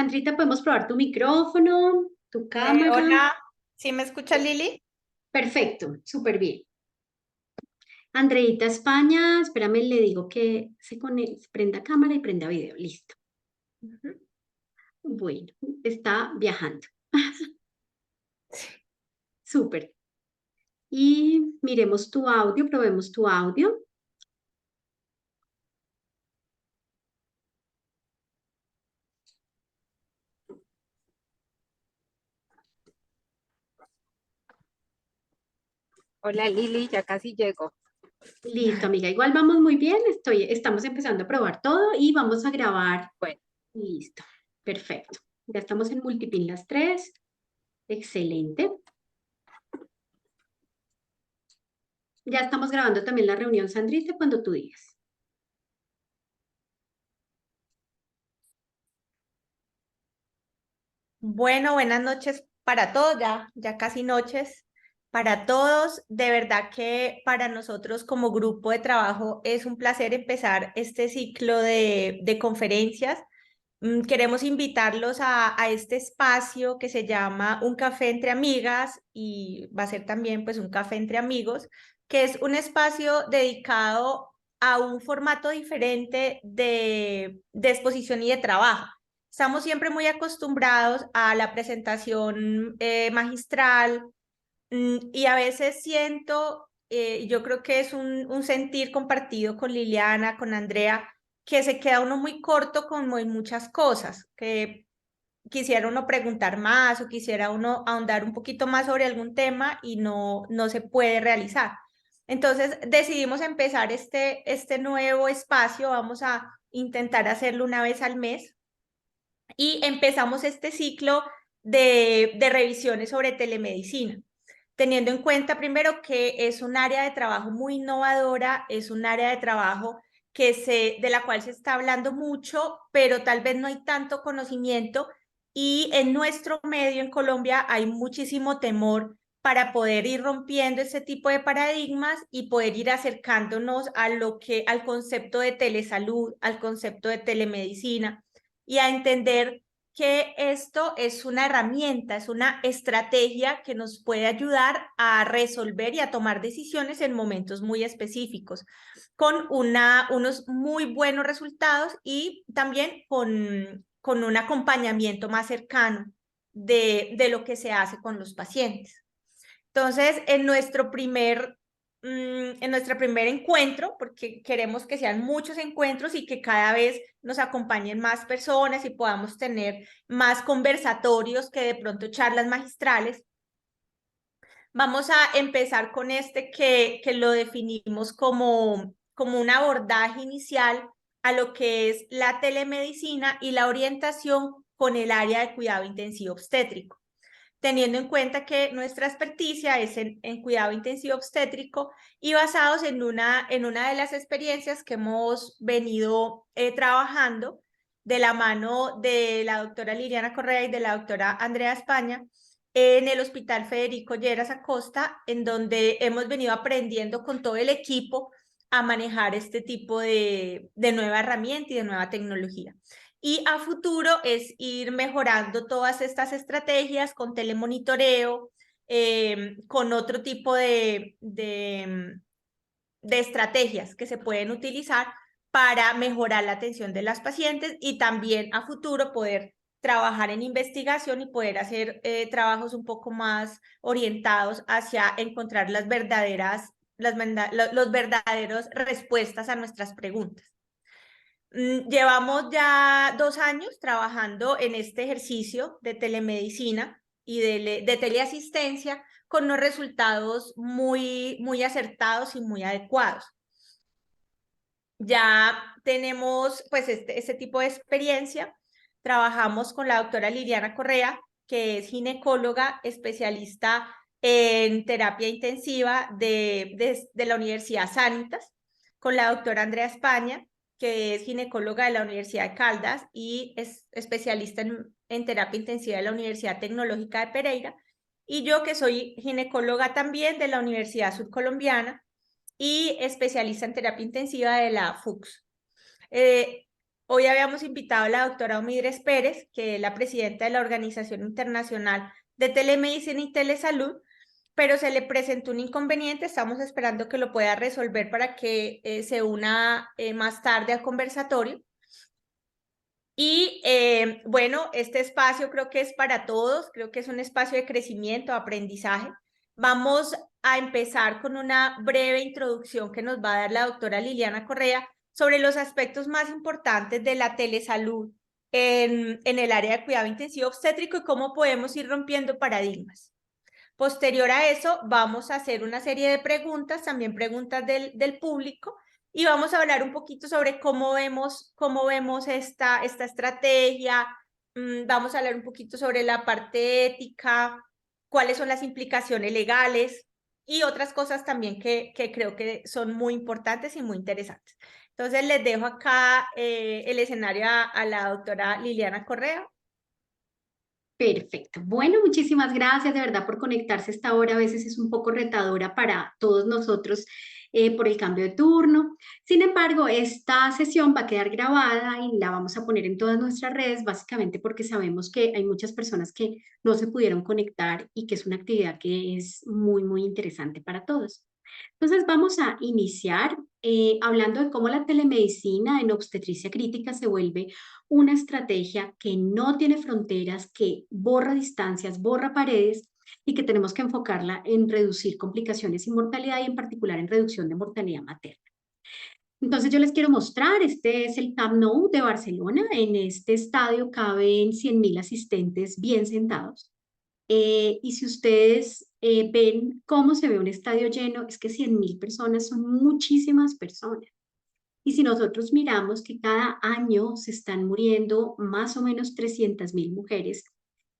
Sandrita, podemos probar tu micrófono, tu cámara. Hola, ¿sí me escucha Lili? Perfecto, súper bien. Andreita España, espérame, le digo que prenda cámara y prenda video. Listo. Ujú. Bueno, está viajando. Súper. Y miremos tu audio, probemos tu audio. Hola Lili, ya casi llego. Listo, amiga. Igual vamos muy bien. Estamos empezando a probar todo y vamos a grabar. Bueno, Listo. Perfecto. Ya estamos en Multipin las tres. Excelente. Ya estamos grabando también la reunión, Sandrita, cuando tú digas. Bueno, buenas noches para todos, ya casi noches para todos. De verdad que para nosotros como grupo de trabajo es un placer empezar este ciclo de conferencias. Queremos invitarlos a este espacio que se llama Un Café entre Amigas y va a ser también pues un café entre amigos, que es un espacio dedicado a un formato diferente de exposición y de trabajo. Estamos siempre muy acostumbrados a la presentación magistral y a veces siento, yo creo que es un sentir compartido con Liliana, con Andrea, que se queda uno muy corto con muy muchas cosas, que quisiera uno preguntar más o quisiera uno ahondar un poquito más sobre algún tema y no se puede realizar. Entonces decidimos empezar este nuevo espacio, vamos a intentar hacerlo una vez al mes y empezamos este ciclo de revisiones sobre telemedicina, teniendo en cuenta primero que es un área de trabajo muy innovadora, es un área de trabajo de la cual se está hablando mucho, pero tal vez no hay tanto conocimiento y en nuestro medio en Colombia hay muchísimo temor para poder ir rompiendo ese tipo de paradigmas y poder ir acercándonos al concepto de telesalud, al concepto de telemedicina y a entender que esto es una herramienta, es una estrategia que nos puede ayudar a resolver y a tomar decisiones en momentos muy específicos, con unos muy buenos resultados y también con un acompañamiento más cercano de lo que se hace con los pacientes. Entonces, en nuestro primer encuentro, porque queremos que sean muchos encuentros y que cada vez nos acompañen más personas y podamos tener más conversatorios que de pronto charlas magistrales, vamos a empezar con que lo definimos como un abordaje inicial a lo que es la telemedicina y la orientación con el área de cuidado intensivo obstétrico, teniendo en cuenta que nuestra experticia es en cuidado intensivo obstétrico y basados en una de las experiencias que hemos venido trabajando de la mano de la doctora Liliana Correa y de la doctora Andrea España en el Hospital Federico Lleras Acosta, en donde hemos venido aprendiendo con todo el equipo a manejar este tipo de nueva herramienta y de nueva tecnología. Y a futuro es ir mejorando todas estas estrategias con telemonitoreo, con otro tipo de estrategias que se pueden utilizar para mejorar la atención de las pacientes y también a futuro poder trabajar en investigación y poder hacer trabajos un poco más orientados hacia encontrar los verdaderos respuestas a nuestras preguntas. Llevamos ya 2 años trabajando en este ejercicio de telemedicina y de teleasistencia con unos resultados muy acertados y muy adecuados. Ya tenemos pues este tipo de experiencia. Trabajamos con la doctora Liliana Correa, que es ginecóloga especialista en terapia intensiva de la Universidad Sanitas, con la doctora Andrea España, que es ginecóloga de la Universidad de Caldas y es especialista en terapia intensiva de la Universidad Tecnológica de Pereira, y yo que soy ginecóloga también de la Universidad Surcolombiana y especialista en terapia intensiva de la FUCS. Eh, Hoy habíamos invitado a la doctora Omidres Pérez, que es la presidenta de la Organización Internacional de Telemedicina y Telesalud, pero se le presentó un inconveniente. Estamos esperando que lo pueda resolver para que se una más tarde al conversatorio. Y bueno, este espacio creo que es para todos, creo que es un espacio de crecimiento, aprendizaje. Vamos a empezar con una breve introducción que nos va a dar la doctora Liliana Correa sobre los aspectos más importantes de la telesalud en el área de cuidado intensivo obstétrico y cómo podemos ir rompiendo paradigmas. Posterior a eso, vamos a hacer una serie de preguntas, también preguntas del público, y vamos a hablar un poquito sobre cómo vemos esta estrategia. Vamos a hablar un poquito sobre la parte ética, cuáles son las implicaciones legales y otras cosas también que creo que son muy importantes y muy interesantes. Entonces les dejo acá el escenario a la doctora Liliana Correa. Perfecto. Bueno, muchísimas gracias de verdad por conectarse a esta hora. A veces es un poco retadora para todos nosotros por el cambio de turno. Sin embargo, esta sesión va a quedar grabada y la vamos a poner en todas nuestras redes, básicamente porque sabemos que hay muchas personas que no se pudieron conectar y que es una actividad que es muy, muy interesante para todos. Entonces vamos a iniciar hablando de cómo la telemedicina en obstetricia crítica se vuelve una estrategia que no tiene fronteras, que borra distancias, borra paredes y que tenemos que enfocarla en reducir complicaciones y mortalidad y en particular en reducción de mortalidad materna. Entonces yo les quiero mostrar, este es el Camp Nou de Barcelona. En este estadio caben 100.000 asistentes bien sentados. Y si ustedes ven cómo se ve un estadio lleno, es que 100.000 personas son muchísimas personas. Y si nosotros miramos que cada año se están muriendo más o menos 300.000 mujeres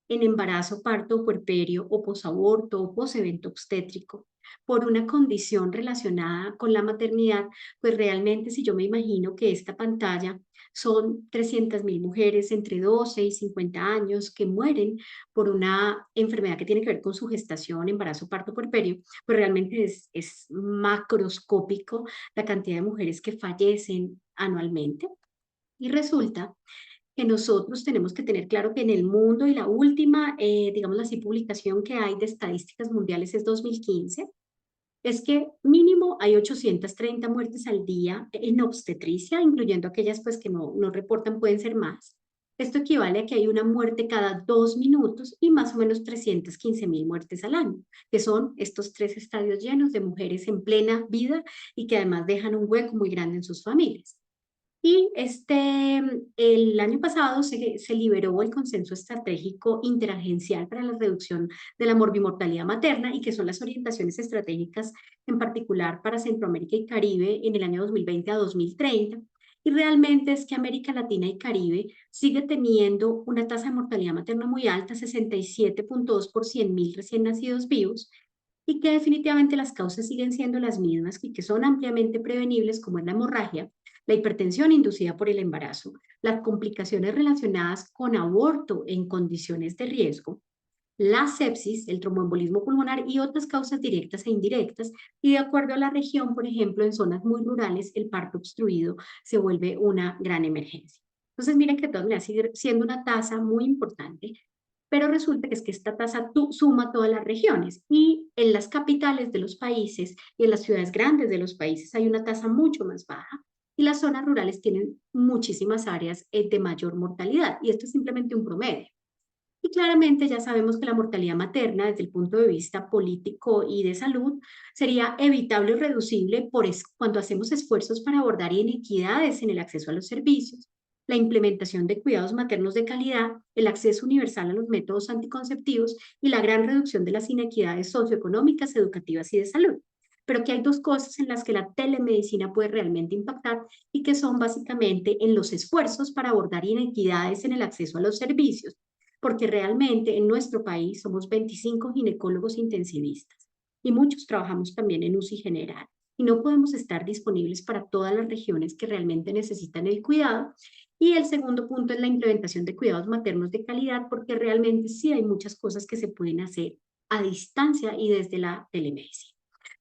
en embarazo, parto, puerperio o posaborto o posevento obstétrico por una condición relacionada con la maternidad, pues realmente si yo me imagino que esta pantalla son 300.000 mujeres entre 12 y 50 años que mueren por una enfermedad que tiene que ver con su gestación, embarazo, parto, puerperio, pues realmente es macroscópico la cantidad de mujeres que fallecen anualmente. Y resulta que nosotros tenemos que tener claro que en el mundo, y la última, digamos así, publicación que hay de estadísticas mundiales es 2015, es que mínimo hay 830 muertes al día en obstetricia, incluyendo aquellas pues que no reportan, pueden ser más. Esto equivale a que hay una muerte cada 2 minutos y más o menos 315.000 muertes al año, que son estos 3 estadios llenos de mujeres en plena vida y que además dejan un hueco muy grande en sus familias. Y el año pasado se liberó el consenso estratégico interagencial para la reducción de la morbimortalidad materna y que son las orientaciones estratégicas en particular para Centroamérica y Caribe en el año 2020 a 2030. Y realmente es que América Latina y Caribe sigue teniendo una tasa de mortalidad materna muy alta, 67.2 por 100.000 recién nacidos vivos, y que definitivamente las causas siguen siendo las mismas y que son ampliamente prevenibles, como es la hemorragia, la hipertensión inducida por el embarazo, las complicaciones relacionadas con aborto en condiciones de riesgo, la sepsis, el tromboembolismo pulmonar y otras causas directas e indirectas. Y de acuerdo a la región, por ejemplo, en zonas muy rurales, el parto obstruido se vuelve una gran emergencia. Entonces, miren que de todas maneras sigue siendo una tasa muy importante, pero resulta que es que esta tasa suma todas las regiones y en las capitales de los países y en las ciudades grandes de los países hay una tasa mucho más baja y las zonas rurales tienen muchísimas áreas de mayor mortalidad y esto es simplemente un promedio. Y claramente ya sabemos que la mortalidad materna desde el punto de vista político y de salud sería evitable y reducible cuando hacemos esfuerzos para abordar inequidades en el acceso a los servicios, la implementación de cuidados maternos de calidad, el acceso universal a los métodos anticonceptivos y la gran reducción de las inequidades socioeconómicas, educativas y de salud. Pero que hay dos cosas en las que la telemedicina puede realmente impactar y que son básicamente en los esfuerzos para abordar inequidades en el acceso a los servicios, porque realmente en nuestro país somos 25 ginecólogos intensivistas y muchos trabajamos también en UCI general y no podemos estar disponibles para todas las regiones que realmente necesitan el cuidado. Y el segundo punto es la implementación de cuidados maternos de calidad, porque realmente sí hay muchas cosas que se pueden hacer a distancia y desde la telemedicina.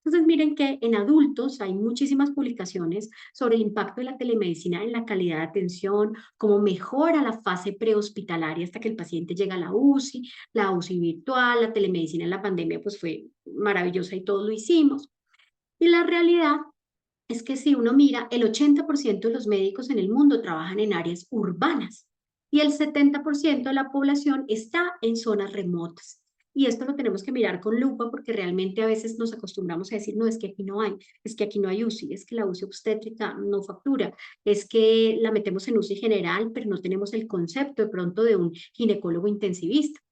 Entonces miren que en adultos hay muchísimas publicaciones sobre el impacto de la telemedicina en la calidad de atención, cómo mejora la fase prehospitalaria hasta que el paciente llega a la UCI virtual, la telemedicina en la pandemia pues fue maravillosa y todos lo hicimos. Y la realidad es que si uno mira, el 80% de los médicos en el mundo trabajan en áreas urbanas y el 70% de la población está en zonas remotas. Y esto lo tenemos que mirar con lupa porque realmente a veces nos acostumbramos a decir, no, es que aquí no hay, es que aquí no hay UCI, es que la UCI obstétrica no factura, es que la metemos en UCI general, pero no tenemos el concepto de pronto de un ginecólogo intensivista.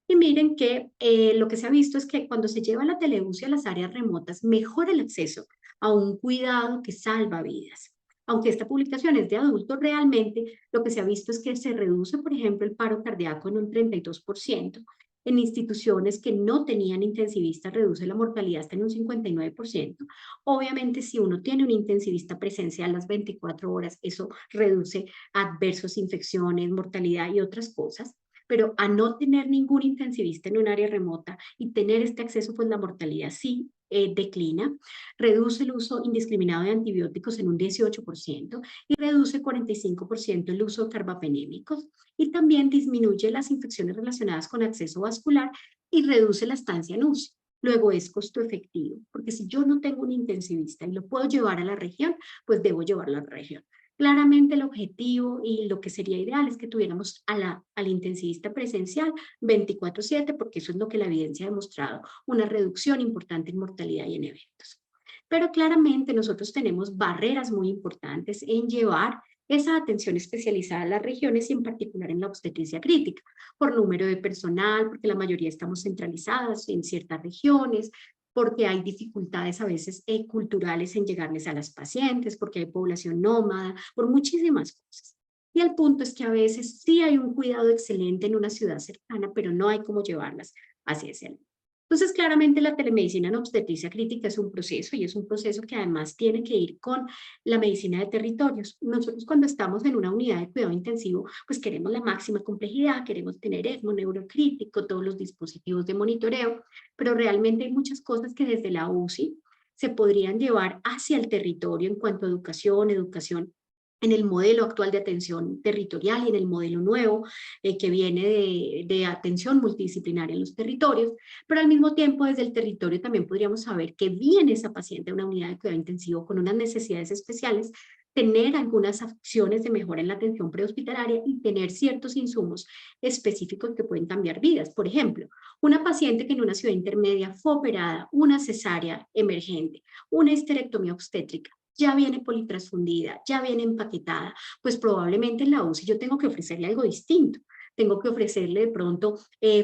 Y miren que lo que se ha visto es que cuando se lleva la teleuci a las áreas remotas, mejora el acceso a un cuidado que salva vidas. Aunque esta publicación es de adultos, realmente lo que se ha visto es que se reduce, por ejemplo, el paro cardíaco en un 32%. En instituciones que no tenían intensivista reduce la mortalidad hasta en un 59%. Obviamente, si uno tiene un intensivista presencial las 24 horas, eso reduce adversos, infecciones, mortalidad y otras cosas. Pero a no tener ningún intensivista en un área remota y tener este acceso, pues la mortalidad sí declina, reduce el uso indiscriminado de antibióticos en un 18% y reduce 45% el uso de carbapenémicos y también disminuye las infecciones relacionadas con acceso vascular y reduce la estancia en UCI. Luego es costo efectivo, porque si yo no tengo un intensivista y lo puedo llevar a la región, pues debo llevarlo a la región. Claramente el objetivo y lo que sería ideal es que tuviéramos al intensivista presencial 24/7, porque eso es lo que la evidencia ha demostrado, una reducción importante en mortalidad y en eventos. Pero claramente nosotros tenemos barreras muy importantes en llevar esa atención especializada a las regiones y en particular en la obstetricia crítica, por número de personal, porque la mayoría estamos centralizadas en ciertas regiones, porque hay dificultades a veces culturales en llegarles a las pacientes, porque hay población nómada, por muchísimas cosas. Y el punto es que a veces sí hay un cuidado excelente en una ciudad cercana, pero no hay cómo llevarlas hacia ese lugar. Entonces, claramente la telemedicina en obstetricia crítica es un proceso y es un proceso que además tiene que ir con la medicina de territorios. Nosotros cuando estamos en una unidad de cuidado intensivo, pues queremos la máxima complejidad, queremos tener ECMO, neurocrítico, todos los dispositivos de monitoreo, pero realmente hay muchas cosas que desde la UCI se podrían llevar hacia el territorio en cuanto a educación en el modelo actual de atención territorial y en el modelo nuevo que viene de atención multidisciplinaria en los territorios, pero al mismo tiempo desde el territorio también podríamos saber que viene esa paciente a una unidad de cuidado intensivo con unas necesidades especiales, tener algunas acciones de mejora en la atención prehospitalaria y tener ciertos insumos específicos que pueden cambiar vidas. Por ejemplo, una paciente que en una ciudad intermedia fue operada, una cesárea emergente, una histerectomía obstétrica, ya viene politransfundida, ya viene empaquetada, pues probablemente en la UCI yo tengo que ofrecerle algo distinto. Tengo que ofrecerle de pronto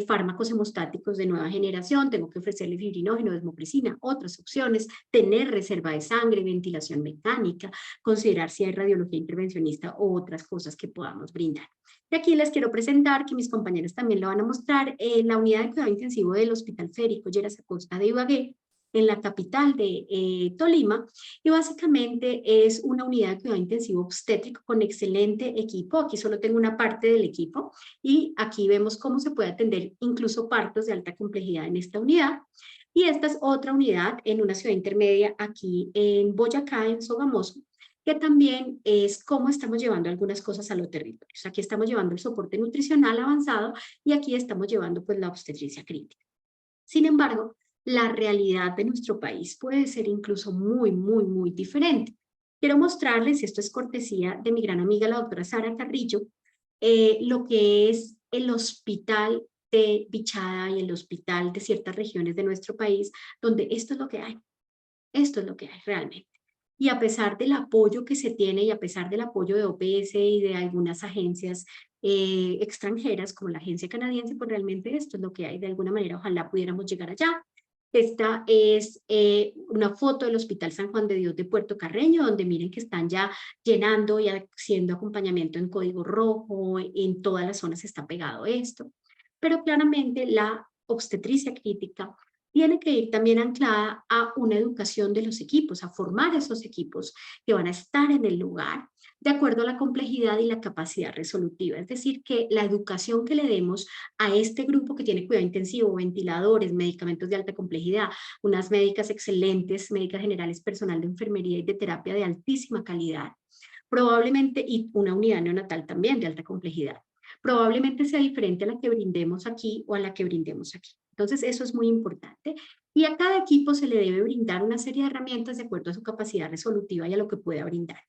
fármacos hemostáticos de nueva generación, tengo que ofrecerle fibrinógeno, desmopricina, otras opciones, tener reserva de sangre, ventilación mecánica, considerar si hay radiología intervencionista o otras cosas que podamos brindar. Y aquí les quiero presentar, que mis compañeros también lo van a mostrar, la unidad de cuidado intensivo del Hospital Férico Lleras Acosta de Ibagué, en la capital de Tolima, y básicamente es una unidad de cuidado intensivo obstétrico con excelente equipo. Aquí solo tengo una parte del equipo y aquí vemos cómo se puede atender incluso partos de alta complejidad en esta unidad. Y esta es otra unidad en una ciudad intermedia aquí en Boyacá, en Sogamoso, que también es cómo estamos llevando algunas cosas a los territorios. Aquí estamos llevando el soporte nutricional avanzado y aquí estamos llevando pues la obstetricia crítica. Sin embargo, la realidad de nuestro país puede ser incluso muy diferente. Quiero mostrarles, y esto es cortesía de mi gran amiga la doctora Sara Carrillo, lo que es el hospital de Bichada y el hospital de ciertas regiones de nuestro país, donde esto es lo que hay. Esto es lo que hay realmente. Y a pesar del apoyo que se tiene y a pesar del apoyo de OPS y de algunas agencias extranjeras como la agencia canadiense, pues realmente esto es lo que hay. De alguna manera, ojalá pudiéramos llegar allá. Esta es una foto del Hospital San Juan de Dios de Puerto Carreño, donde miren que están ya llenando y haciendo acompañamiento en código rojo, en todas las zonas está pegado esto. Pero claramente la obstetricia crítica tiene que ir también anclada a una educación de los equipos, a formar esos equipos que van a estar en el lugar de acuerdo a la complejidad y la capacidad resolutiva. Es decir, que la educación que le demos a este grupo que tiene cuidado intensivo, ventiladores, medicamentos de alta complejidad, unas médicas excelentes, médicas generales, personal de enfermería y de terapia de altísima calidad, probablemente, y una unidad neonatal también de alta complejidad, probablemente sea diferente a la que brindemos aquí o a la que brindemos aquí. Entonces, eso es muy importante. Y a cada equipo se le debe brindar una serie de herramientas de acuerdo a su capacidad resolutiva y a lo que pueda brindar.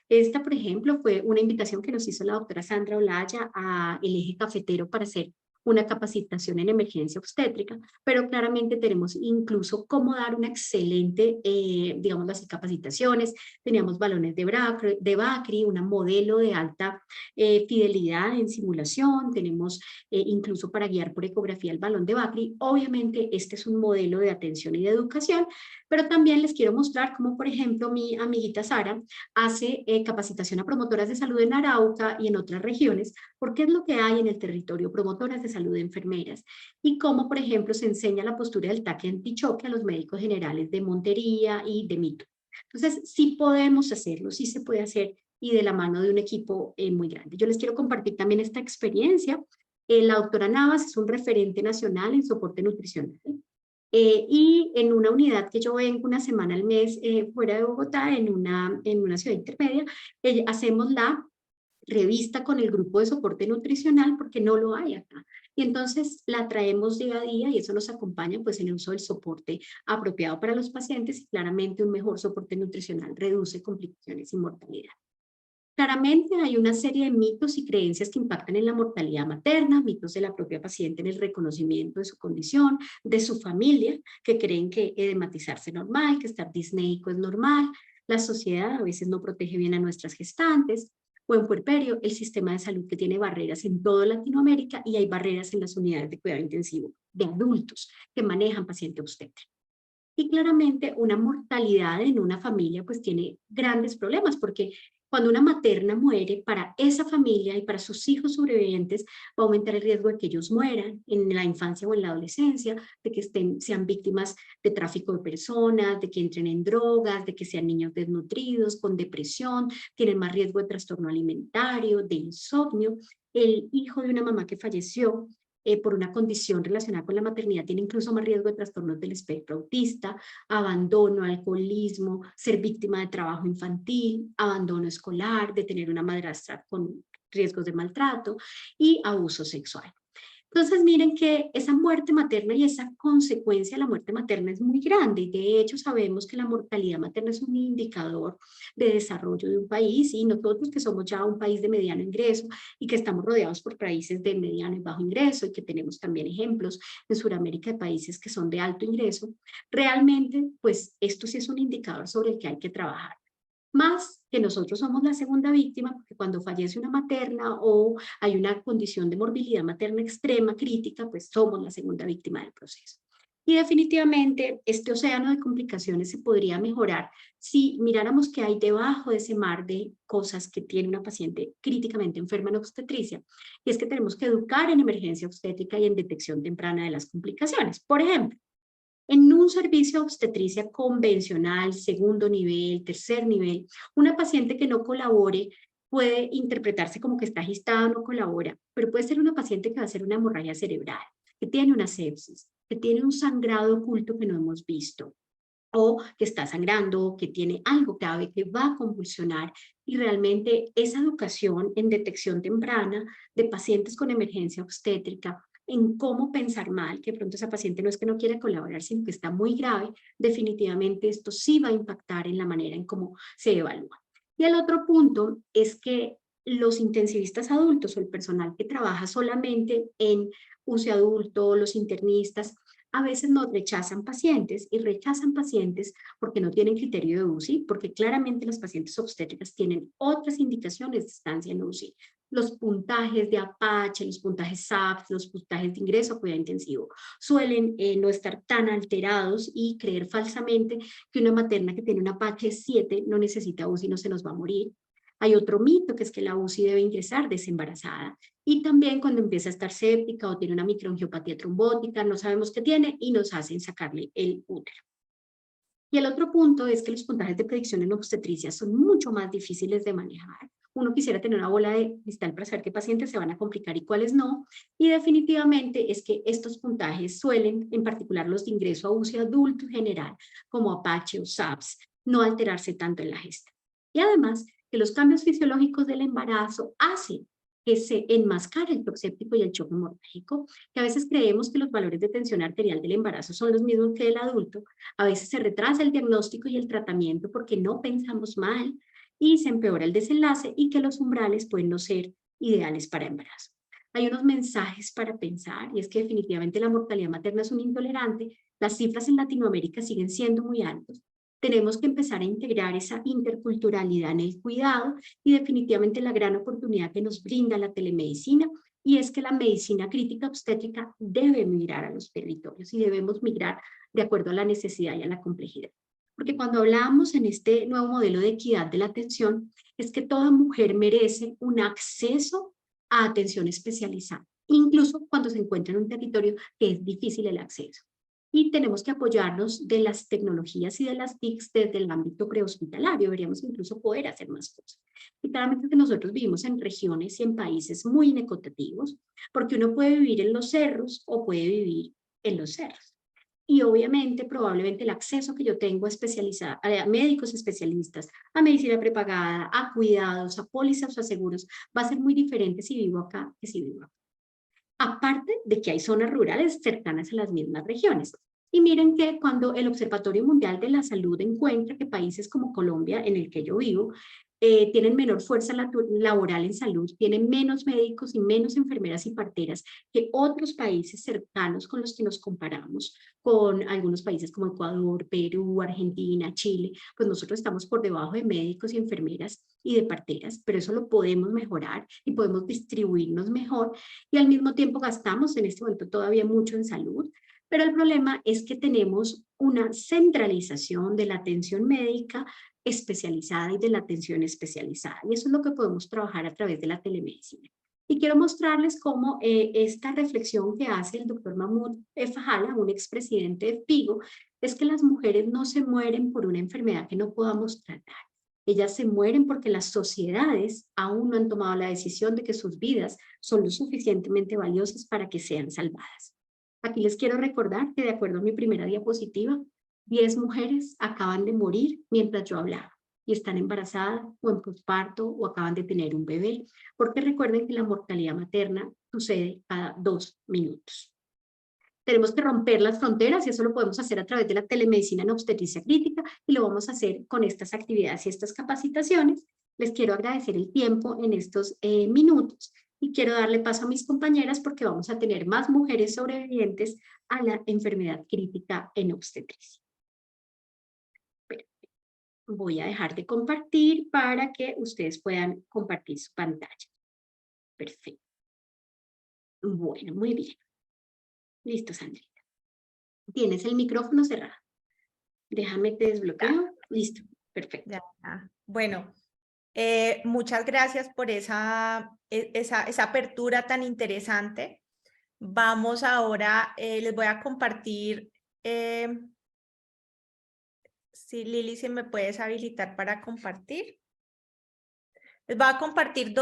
Esta, por ejemplo, fue una invitación que nos hizo la doctora Sandra Olaya a el Eje Cafetero para hacer una capacitación en emergencia obstétrica, pero claramente tenemos incluso cómo dar una excelente, digamos así, capacitaciones. Teníamos balones de Bacri, una modelo de alta fidelidad en simulación, tenemos incluso para guiar por ecografía el balón de Bacri. Obviamente este es un modelo de atención y de educación, pero también les quiero mostrar cómo, por ejemplo, mi amiguita Sara hace capacitación a promotoras de salud en Arauca y en otras regiones, porque es lo que hay en el territorio, promotoras de salud de enfermeras, y cómo, por ejemplo, se enseña la postura del taque antichoque a los médicos generales de Montería y de Mito. Entonces, sí podemos hacerlo, sí se puede hacer, y de la mano de un equipo muy grande. Yo les quiero compartir también esta experiencia. La doctora Navas es un referente nacional en soporte nutricional. Y en una unidad que yo vengo una semana al mes fuera de Bogotá, en una ciudad intermedia, hacemos la revista con el grupo de soporte nutricional porque no lo hay acá. Y entonces la traemos día a día y eso nos acompaña pues en el uso del soporte apropiado para los pacientes y claramente un mejor soporte nutricional reduce complicaciones y mortalidad. Claramente hay una serie de mitos y creencias que impactan en la mortalidad materna, mitos de la propia paciente en el reconocimiento de su condición, de su familia, que creen que edematizarse es normal, que estar disnéico es normal, la sociedad a veces no protege bien a nuestras gestantes, o en puerperio, el sistema de salud que tiene barreras en toda Latinoamérica y hay barreras en las unidades de cuidado intensivo de adultos que manejan paciente obstétrico. Y claramente una mortalidad en una familia pues tiene grandes problemas porque cuando una materna muere, para esa familia y para sus hijos sobrevivientes va a aumentar el riesgo de que ellos mueran en la infancia o en la adolescencia, de que sean víctimas de tráfico de personas, de que entren en drogas, de que sean niños desnutridos, con depresión, tienen más riesgo de trastorno alimentario, de insomnio. El hijo de una mamá que falleció por una condición relacionada con la maternidad tiene incluso más riesgo de trastornos del espectro autista, abandono, alcoholismo, ser víctima de trabajo infantil, abandono escolar, de tener una madrastra con riesgos de maltrato y abuso sexual. Entonces miren que esa muerte materna y esa consecuencia de la muerte materna es muy grande y de hecho sabemos que la mortalidad materna es un indicador de desarrollo de un país y nosotros que somos ya un país de mediano ingreso y que estamos rodeados por países de mediano y bajo ingreso y que tenemos también ejemplos en Sudamérica de países que son de alto ingreso, realmente pues esto sí es un indicador sobre el que hay que trabajar. Más que nosotros somos la segunda víctima, porque cuando fallece una materna o hay una condición de morbilidad materna extrema, crítica, pues somos la segunda víctima del proceso. Y definitivamente este océano de complicaciones se podría mejorar si miráramos qué hay debajo de ese mar de cosas que tiene una paciente críticamente enferma en obstetricia. Y es que tenemos que educar en emergencia obstétrica y en detección temprana de las complicaciones. Por ejemplo, en un servicio de obstetricia convencional, segundo nivel, tercer nivel, una paciente que no colabore puede interpretarse como que está agistada o no colabora, pero puede ser una paciente que va a hacer una hemorragia cerebral, que tiene una sepsis, que tiene un sangrado oculto que no hemos visto, o que está sangrando, que tiene algo grave, que va a convulsionar. Y realmente esa educación en detección temprana de pacientes con emergencia obstétrica, en cómo pensar mal, que pronto esa paciente no es que no quiera colaborar, sino que está muy grave, definitivamente esto sí va a impactar en la manera en cómo se evalúa. Y el otro punto es que los intensivistas adultos o el personal que trabaja solamente en UCI adulto, los internistas, a veces nos rechazan pacientes y rechazan pacientes porque no tienen criterio de UCI, porque claramente las pacientes obstétricas tienen otras indicaciones de estancia en UCI. Los puntajes de Apache, los puntajes SAPS, los puntajes de ingreso a cuidado intensivo suelen no estar tan alterados y creer falsamente que una materna que tiene un Apache 7 no necesita UCI, no se nos va a morir. Hay otro mito que es que la UCI debe ingresar desembarazada. Y también cuando empieza a estar séptica o tiene una microangiopatía trombótica, no sabemos qué tiene y nos hacen sacarle el útero. Y el otro punto es que los puntajes de predicción en obstetricia son mucho más difíciles de manejar. Uno quisiera tener una bola de cristal para saber qué pacientes se van a complicar y cuáles no. Y definitivamente es que estos puntajes suelen, en particular los de ingreso a UCI adulto en general, como Apache o SAPS, no alterarse tanto en la gesta. Y además, que los cambios fisiológicos del embarazo hacen que se enmascara el shock séptico y el shock hemorrágico, que a veces creemos que los valores de tensión arterial del embarazo son los mismos que del adulto, a veces se retrasa el diagnóstico y el tratamiento porque no pensamos mal y se empeora el desenlace y que los umbrales pueden no ser ideales para embarazo. Hay unos mensajes para pensar y es que definitivamente la mortalidad materna es un intolerante, las cifras en Latinoamérica siguen siendo muy altas, tenemos que empezar a integrar esa interculturalidad en el cuidado y definitivamente la gran oportunidad que nos brinda la telemedicina y es que la medicina crítica obstétrica debe migrar a los territorios y debemos migrar de acuerdo a la necesidad y a la complejidad. Porque cuando hablamos en este nuevo modelo de equidad de la atención, es que toda mujer merece un acceso a atención especializada, incluso cuando se encuentra en un territorio que es difícil el acceso. Y tenemos que apoyarnos de las tecnologías y de las TICs desde el ámbito prehospitalario. Deberíamos incluso poder hacer más cosas. Y claramente que nosotros vivimos en regiones y en países muy inequitativos, porque uno puede vivir en los cerros o puede vivir en los cerros. Y obviamente, probablemente el acceso que yo tengo a médicos especialistas, a medicina prepagada, a cuidados, a pólizas o a seguros, va a ser muy diferente si vivo acá que si vivo acá. Aparte de que hay zonas rurales cercanas a las mismas regiones. Y miren que cuando el Observatorio Mundial de la Salud encuentra que países como Colombia, en el que yo vivo, tienen menor fuerza laboral en salud, tienen menos médicos y menos enfermeras y parteras que otros países cercanos con los que nos comparamos, con algunos países como Ecuador, Perú, Argentina, Chile, pues nosotros estamos por debajo de médicos y enfermeras y de parteras, pero eso lo podemos mejorar y podemos distribuirnos mejor y al mismo tiempo gastamos en este momento todavía mucho en salud, pero el problema es que tenemos una centralización de la atención médica especializada y de la atención especializada. Y eso es lo que podemos trabajar a través de la telemedicina. Y quiero mostrarles cómo esta reflexión que hace el doctor Mahmoud Fajala, un expresidente de FIGO, es que las mujeres no se mueren por una enfermedad que no podamos tratar. Ellas se mueren porque las sociedades aún no han tomado la decisión de que sus vidas son lo suficientemente valiosas para que sean salvadas. Aquí les quiero recordar que de acuerdo a mi primera diapositiva, 10 mujeres acaban de morir mientras yo hablaba y están embarazadas o en posparto o acaban de tener un bebé, porque recuerden que la mortalidad materna sucede cada 2 minutos. Tenemos que romper las fronteras y eso lo podemos hacer a través de la telemedicina en obstetricia crítica y lo vamos a hacer con estas actividades y estas capacitaciones. Les quiero agradecer el tiempo en estos minutos y quiero darle paso a mis compañeras porque vamos a tener más mujeres sobrevivientes a la enfermedad crítica en obstetricia. Voy a dejar de compartir para que ustedes puedan compartir su pantalla. Perfecto. Bueno, muy bien. Listo, Sandrita. Tienes el micrófono cerrado. Déjame te desbloqueo. Listo, perfecto. Ya. Bueno, muchas gracias por esa apertura tan interesante. Vamos ahora, les voy a compartir, si Lili, si me puedes habilitar para compartir. Les voy a compartir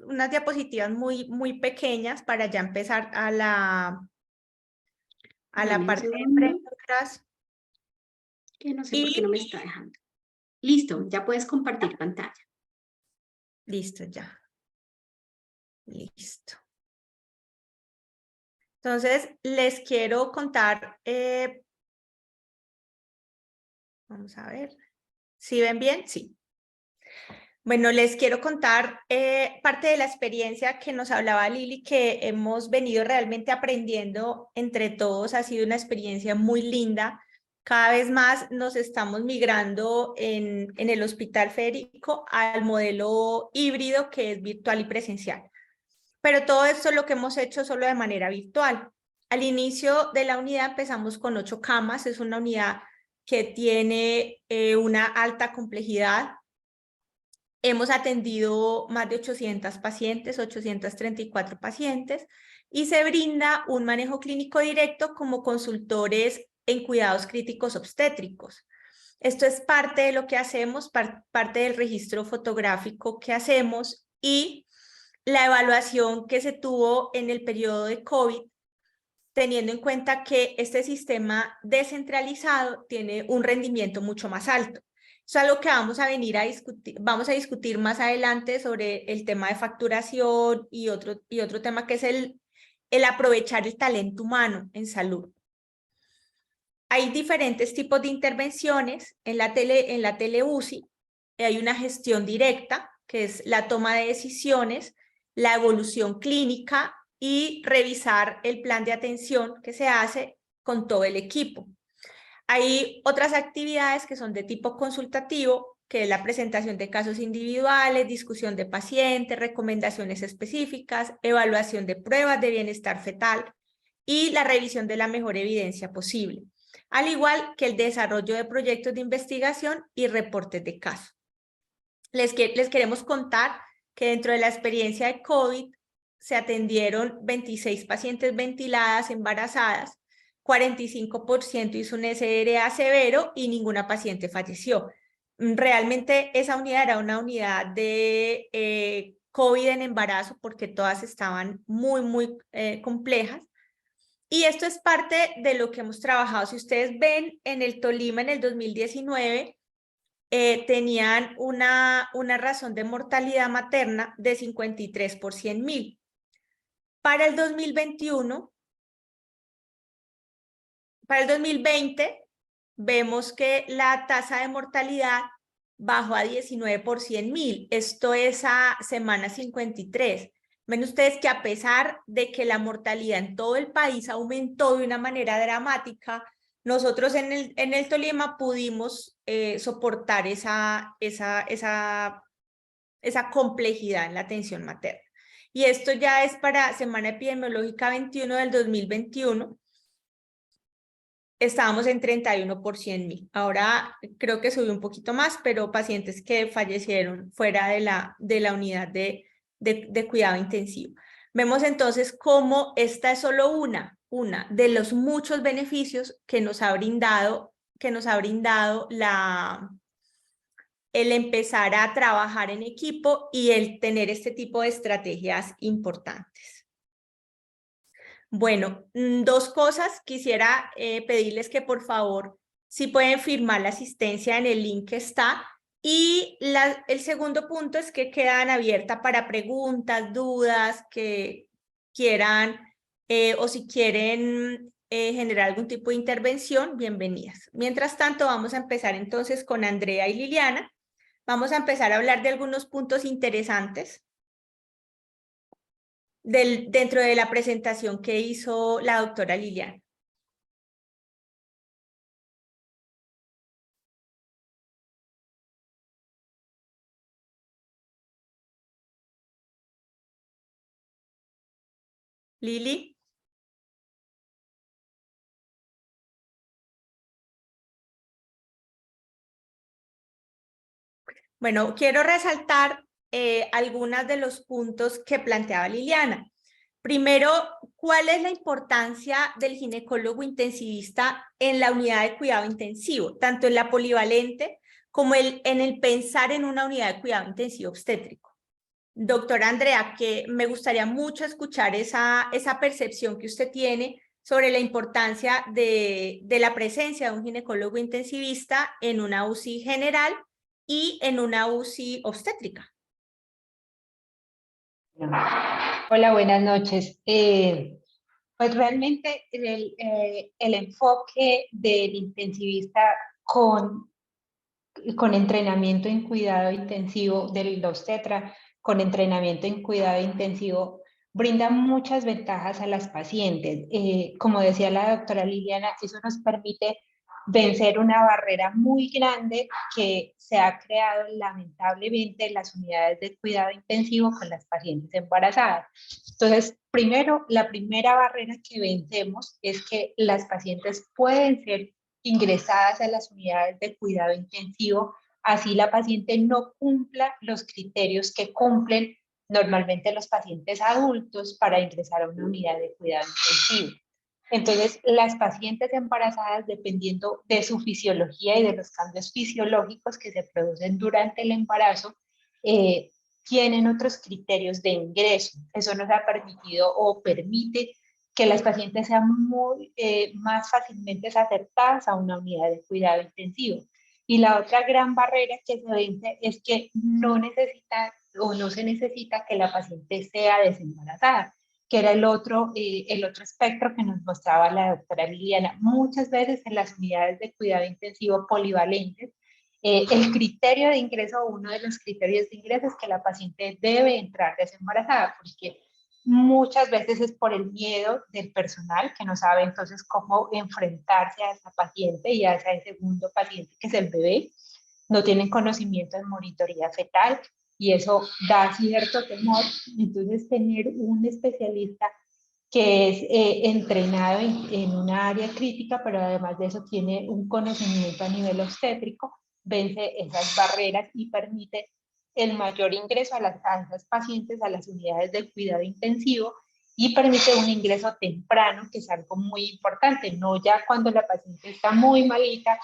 unas diapositivas muy pequeñas para ya empezar a la parte de preguntas. Que no sé por qué no me está dejando. Listo, ya puedes compartir pantalla. Listo, ya. Listo. Entonces, les quiero contar, vamos a ver, ¿sí ven bien? Sí. Bueno, les quiero contar parte de la experiencia que nos hablaba Lili, que hemos venido realmente aprendiendo entre todos. Ha sido una experiencia muy linda. Cada vez más nos estamos migrando en el Hospital Federico al modelo híbrido que es virtual y presencial. Pero todo esto lo que hemos hecho solo de manera virtual. Al inicio de la unidad empezamos con 8 camas. Es una unidad que tiene una alta complejidad. Hemos atendido más de 800 pacientes, 834 pacientes, y se brinda un manejo clínico directo como consultores en cuidados críticos obstétricos. Esto es parte de lo que hacemos, parte del registro fotográfico que hacemos y la evaluación que se tuvo en el periodo de COVID, teniendo en cuenta que este sistema descentralizado tiene un rendimiento mucho más alto. Es algo que vamos a discutir más adelante sobre el tema de facturación y otro tema que es el aprovechar el talento humano en salud. Hay diferentes tipos de intervenciones en la tele-UCI. Hay una gestión directa, que es la toma de decisiones, la evolución clínica y revisar el plan de atención que se hace con todo el equipo. Hay otras actividades que son de tipo consultativo, que es la presentación de casos individuales, discusión de pacientes, recomendaciones específicas, evaluación de pruebas de bienestar fetal y la revisión de la mejor evidencia posible, al igual que el desarrollo de proyectos de investigación y reportes de caso. Les queremos contar que dentro de la experiencia de COVID se atendieron 26 pacientes ventiladas embarazadas, 45% hizo un SRA severo y ninguna paciente falleció. Realmente esa unidad era una unidad de COVID en embarazo porque todas estaban muy complejas. Y esto es parte de lo que hemos trabajado. Si ustedes ven, en el Tolima en el 2019 tenían una razón de mortalidad materna de 53 por 100.000. Para el 2021, para el 2020, vemos que la tasa de mortalidad bajó a 19 por 100.000. Esto es a semana 53. Ven ustedes que a pesar de que la mortalidad en todo el país aumentó de una manera dramática, nosotros en el Tolima pudimos soportar esa complejidad en la atención materna. Y esto ya es para semana epidemiológica 21 del 2021. Estábamos en 31 por 100.000. Ahora creo que subió un poquito más, pero pacientes que fallecieron fuera de la unidad de cuidado intensivo. Vemos entonces cómo esta es solo una de los muchos beneficios que nos ha brindado el empezar a trabajar en equipo y el tener este tipo de estrategias importantes. Bueno, dos cosas. Quisiera pedirles que por favor, si pueden firmar la asistencia en el link que está. Y el segundo punto es que quedan abiertas para preguntas, dudas que quieran o si quieren generar algún tipo de intervención, bienvenidas. Mientras tanto, vamos a empezar entonces con Andrea y Liliana. Vamos a empezar a hablar de algunos puntos interesantes dentro de la presentación que hizo la doctora Liliana. Lili. Bueno, quiero resaltar algunos de los puntos que planteaba Liliana. Primero, ¿cuál es la importancia del ginecólogo intensivista en la unidad de cuidado intensivo, tanto en la polivalente como en el pensar en una unidad de cuidado intensivo obstétrico? Doctora Andrea, que me gustaría mucho escuchar esa percepción que usted tiene sobre la importancia de la presencia de un ginecólogo intensivista en una UCI general y en una UCI obstétrica. Hola, buenas noches. Pues realmente el enfoque del intensivista con entrenamiento en cuidado intensivo, del obstetra con entrenamiento en cuidado intensivo, brinda muchas ventajas a las pacientes. Como decía la doctora Liliana, eso nos permite vencer una barrera muy grande que se ha creado lamentablemente en las unidades de cuidado intensivo con las pacientes embarazadas. Entonces, primero, la primera barrera que vencemos es que las pacientes pueden ser ingresadas a las unidades de cuidado intensivo así la paciente no cumpla los criterios que cumplen normalmente los pacientes adultos para ingresar a una unidad de cuidado intensivo. Entonces, las pacientes embarazadas, dependiendo de su fisiología y de los cambios fisiológicos que se producen durante el embarazo, tienen otros criterios de ingreso. Eso nos ha permitido o permite que las pacientes sean más fácilmente acertadas a una unidad de cuidado intensivo. Y la otra gran barrera que se vence es que no necesita o no se necesita que la paciente sea desembarazada, que era el otro espectro que nos mostraba la doctora Liliana. Muchas veces en las unidades de cuidado intensivo polivalentes, el criterio de ingreso, uno de los criterios de ingreso es que la paciente debe entrar desembarazada, porque muchas veces es por el miedo del personal que no sabe entonces cómo enfrentarse a esa paciente y a ese segundo paciente que es el bebé. No tienen conocimiento en monitoría fetal y eso da cierto temor. Entonces tener un especialista que es entrenado en una área crítica, pero además de eso tiene un conocimiento a nivel obstétrico, vence esas barreras y permite el mayor ingreso a esas pacientes a las unidades de cuidado intensivo y permite un ingreso temprano, que es algo muy importante, no ya cuando la paciente está muy malita,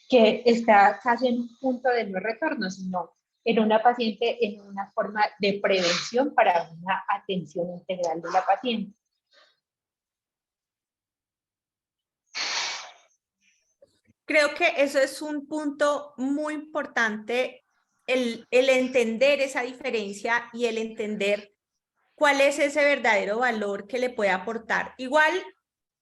que está casi en un punto de no retorno, sino en una paciente en una forma de prevención para una atención integral de la paciente. Creo que eso es un punto muy importante, el entender esa diferencia y el entender cuál es ese verdadero valor que le puede aportar. Igual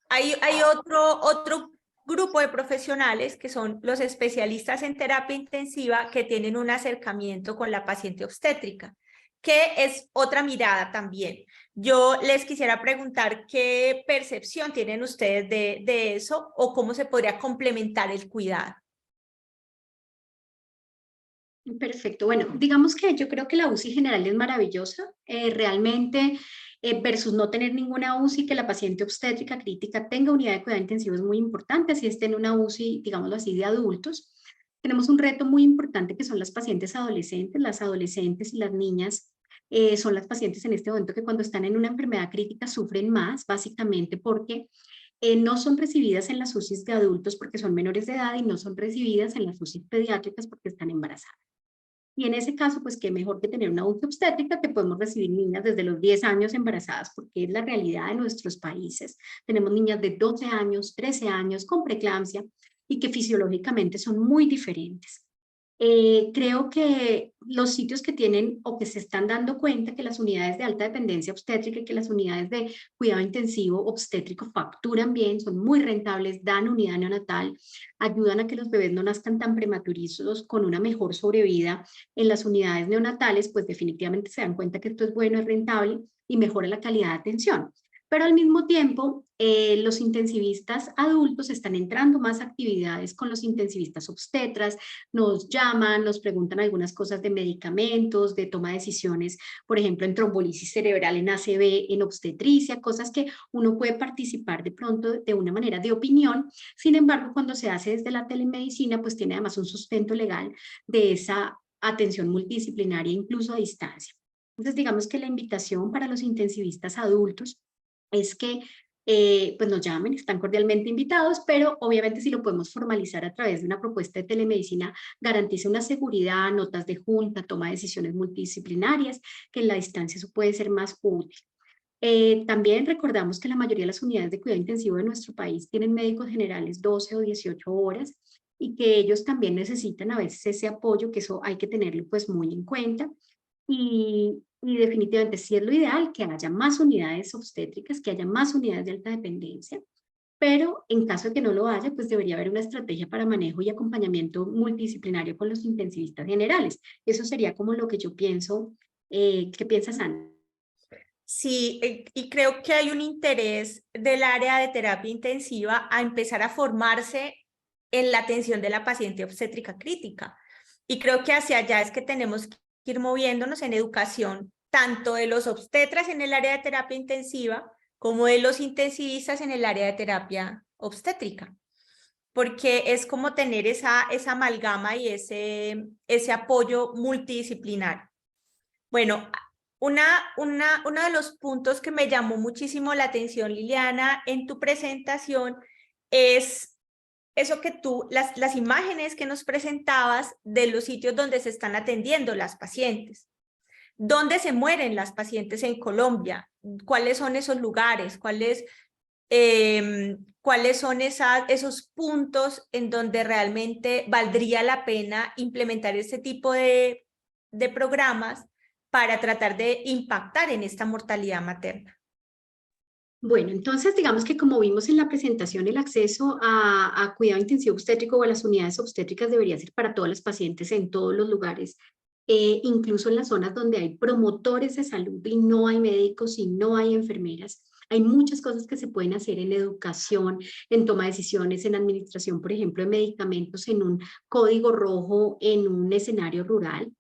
hay otro grupo de profesionales que son los especialistas en terapia intensiva que tienen un acercamiento con la paciente obstétrica, que es otra mirada también. Yo les quisiera preguntar qué percepción tienen ustedes de eso o cómo se podría complementar el cuidado. Perfecto. Bueno, digamos que yo creo que la UCI general es maravillosa. Realmente, versus no tener ninguna UCI, que la paciente obstétrica crítica tenga unidad de cuidado intensivo es muy importante. Si esté en una UCI, digámoslo así, de adultos, tenemos un reto muy importante que son las pacientes adolescentes. Las adolescentes y las niñas son las pacientes en este momento que cuando están en una enfermedad crítica sufren más, básicamente porque no son recibidas en las UCIs de adultos porque son menores de edad y no son recibidas en las UCIs pediátricas porque están embarazadas. Y en ese caso, pues qué mejor que tener una UCI obstétrica, que podemos recibir niñas desde los 10 años embarazadas, porque es la realidad de nuestros países. Tenemos niñas de 12 años, 13 años con preeclampsia y que fisiológicamente son muy diferentes. Creo que los sitios que tienen o que se están dando cuenta que las unidades de alta dependencia obstétrica y que las unidades de cuidado intensivo obstétrico facturan bien, son muy rentables, dan unidad neonatal, ayudan a que los bebés no nazcan tan prematurizos con una mejor sobrevida en las unidades neonatales, pues definitivamente se dan cuenta que esto es bueno, es rentable y mejora la calidad de atención. Pero al mismo tiempo, los intensivistas adultos están entrando más actividades con los intensivistas obstetras, nos llaman, nos preguntan algunas cosas de medicamentos, de toma de decisiones, por ejemplo, en trombolisis cerebral, en ACV, en obstetricia, cosas que uno puede participar de pronto de una manera de opinión. Sin embargo, cuando se hace desde la telemedicina, pues tiene además un sustento legal de esa atención multidisciplinaria, incluso a distancia. Entonces, digamos que la invitación para los intensivistas adultos es que pues nos llamen, están cordialmente invitados, pero obviamente si lo podemos formalizar a través de una propuesta de telemedicina, garantiza una seguridad, notas de junta, toma de decisiones multidisciplinarias, que en la distancia eso puede ser más útil. También recordamos que la mayoría de las unidades de cuidado intensivo de nuestro país tienen médicos generales 12 o 18 horas y que ellos también necesitan a veces ese apoyo, que eso hay que tenerlo pues muy en cuenta. Y definitivamente sí es lo ideal que haya más unidades obstétricas, que haya más unidades de alta dependencia, pero en caso de que no lo haya, pues debería haber una estrategia para manejo y acompañamiento multidisciplinario con los intensivistas generales. Eso sería como lo que yo pienso. ¿Qué piensas, Ana? Sí, y creo que hay un interés del área de terapia intensiva a empezar a formarse en la atención de la paciente obstétrica crítica. Y creo que hacia allá es que tenemos que ir moviéndonos en educación, tanto de los obstetras en el área de terapia intensiva, como de los intensivistas en el área de terapia obstétrica. porque es como tener esa amalgama y ese apoyo multidisciplinario. Bueno, uno de los puntos que me llamó muchísimo la atención, Liliana, en tu presentación es eso que las imágenes que nos presentabas de los sitios donde se están atendiendo las pacientes. ¿Dónde se mueren las pacientes en Colombia? ¿Cuáles son esos lugares? ¿Cuáles son esos puntos en donde realmente valdría la pena implementar este tipo de programas para tratar de impactar en esta mortalidad materna? Bueno, entonces digamos que como vimos en la presentación, el acceso a cuidado intensivo obstétrico o a las unidades obstétricas debería ser para todas las pacientes en todos los lugares, incluso en las zonas donde hay promotores de salud y no hay médicos y no hay enfermeras. Hay muchas cosas que se pueden hacer en educación, en toma de decisiones, en administración, por ejemplo, de medicamentos en un código rojo, en un escenario rural.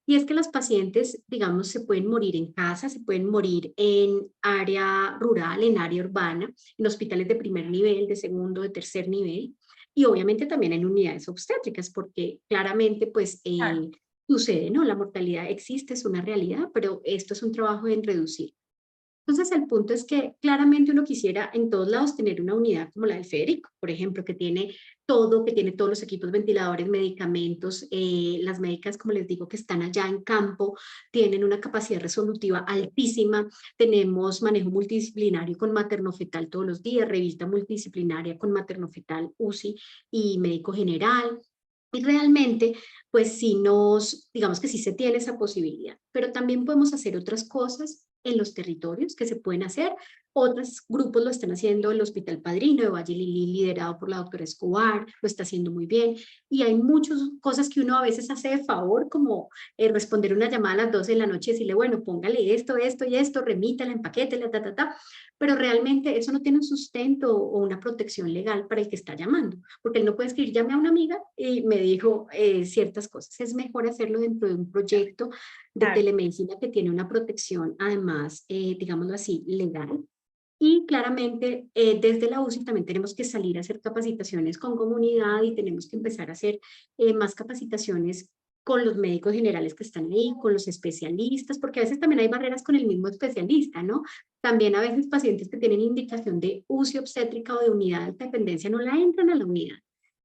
Y es que las pacientes, digamos, se pueden morir en casa, se pueden morir en área rural, en área urbana, en hospitales de primer nivel, de segundo, de tercer nivel, y obviamente también en unidades obstétricas, porque claramente pues Claro. sucede, ¿no? La mortalidad existe, es una realidad, pero esto es un trabajo en reducir. Entonces, el punto es que claramente uno quisiera en todos lados tener una unidad como la del Federico, por ejemplo, que tiene todo, que tiene todos los equipos, ventiladores, medicamentos. Las médicas, como les digo, que están allá en campo, tienen una capacidad resolutiva altísima. Tenemos manejo multidisciplinario con materno-fetal todos los días, revista multidisciplinaria con materno-fetal, UCI y médico general. Y realmente, pues sí digamos que sí se tiene esa posibilidad, pero también podemos hacer otras cosas en los territorios que se pueden hacer. Otros grupos lo están haciendo, el Hospital Padrino de Valle Lili, liderado por la doctora Escobar, lo está haciendo muy bien. Y hay muchas cosas que uno a veces hace de favor, como responder una llamada a las 12 de la noche y decirle, bueno, póngale esto, esto y esto, remítela, empaquétela, ta, ta, ta. Pero realmente eso no tiene un sustento o una protección legal para el que está llamando, porque él no puede escribir, llamé a una amiga y me dijo ciertas cosas. Es mejor hacerlo dentro de un proyecto de Claro. telemedicina que tiene una protección, además, digámoslo así, legal. Y claramente desde la UCI también tenemos que salir a hacer capacitaciones con comunidad y tenemos que empezar a hacer más capacitaciones con los médicos generales que están ahí, con los especialistas, porque a veces también hay barreras con el mismo especialista, ¿no? También a veces pacientes que tienen indicación de UCI obstétrica o de unidad de alta dependencia no la entran a la unidad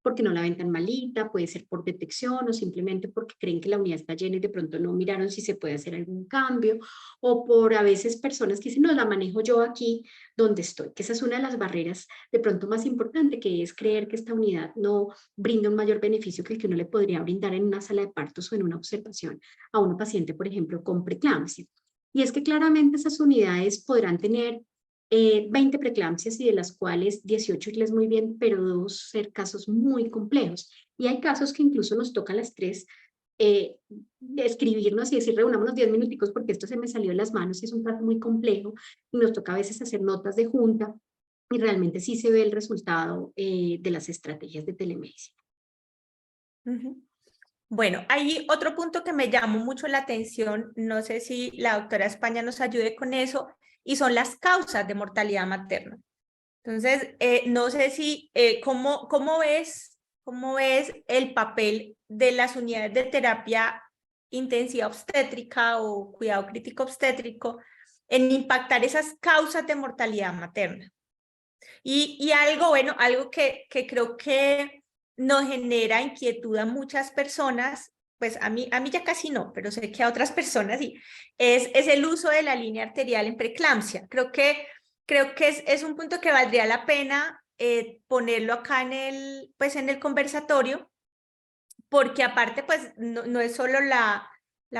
porque no la ven tan malita, puede ser por detección o simplemente porque creen que la unidad está llena y de pronto no miraron si se puede hacer algún cambio, o por a veces personas que dicen, no, la manejo yo aquí donde estoy, que esa es una de las barreras de pronto más importante, que es creer que esta unidad no brinda un mayor beneficio que el que uno le podría brindar en una sala de partos o en una observación a un paciente, por ejemplo, con preeclampsia. Y es que claramente esas unidades podrán tener 20 preeclampsias y de las cuales 18 irles muy bien, pero dos ser casos muy complejos. Y hay casos que incluso nos toca a las tres escribirnos y decir, reunámonos 10 minuticos porque esto se me salió de las manos y es un caso muy complejo y nos toca a veces hacer notas de junta y realmente sí se ve el resultado de las estrategias de telemedicina. Bueno, hay otro punto que me llamó mucho la atención, no sé si la doctora España nos ayude con eso, y son las causas de mortalidad materna. Entonces, no sé si, cómo ves el papel de las unidades de terapia intensiva obstétrica o cuidado crítico obstétrico en impactar esas causas de mortalidad materna? Y algo, bueno, algo que creo que nos genera inquietud a muchas personas, pues a mí ya casi no, pero sé que a otras personas sí, es el uso de la línea arterial en preeclampsia. Creo que es un punto que valdría la pena ponerlo acá pues en el conversatorio, porque aparte, pues no es solo la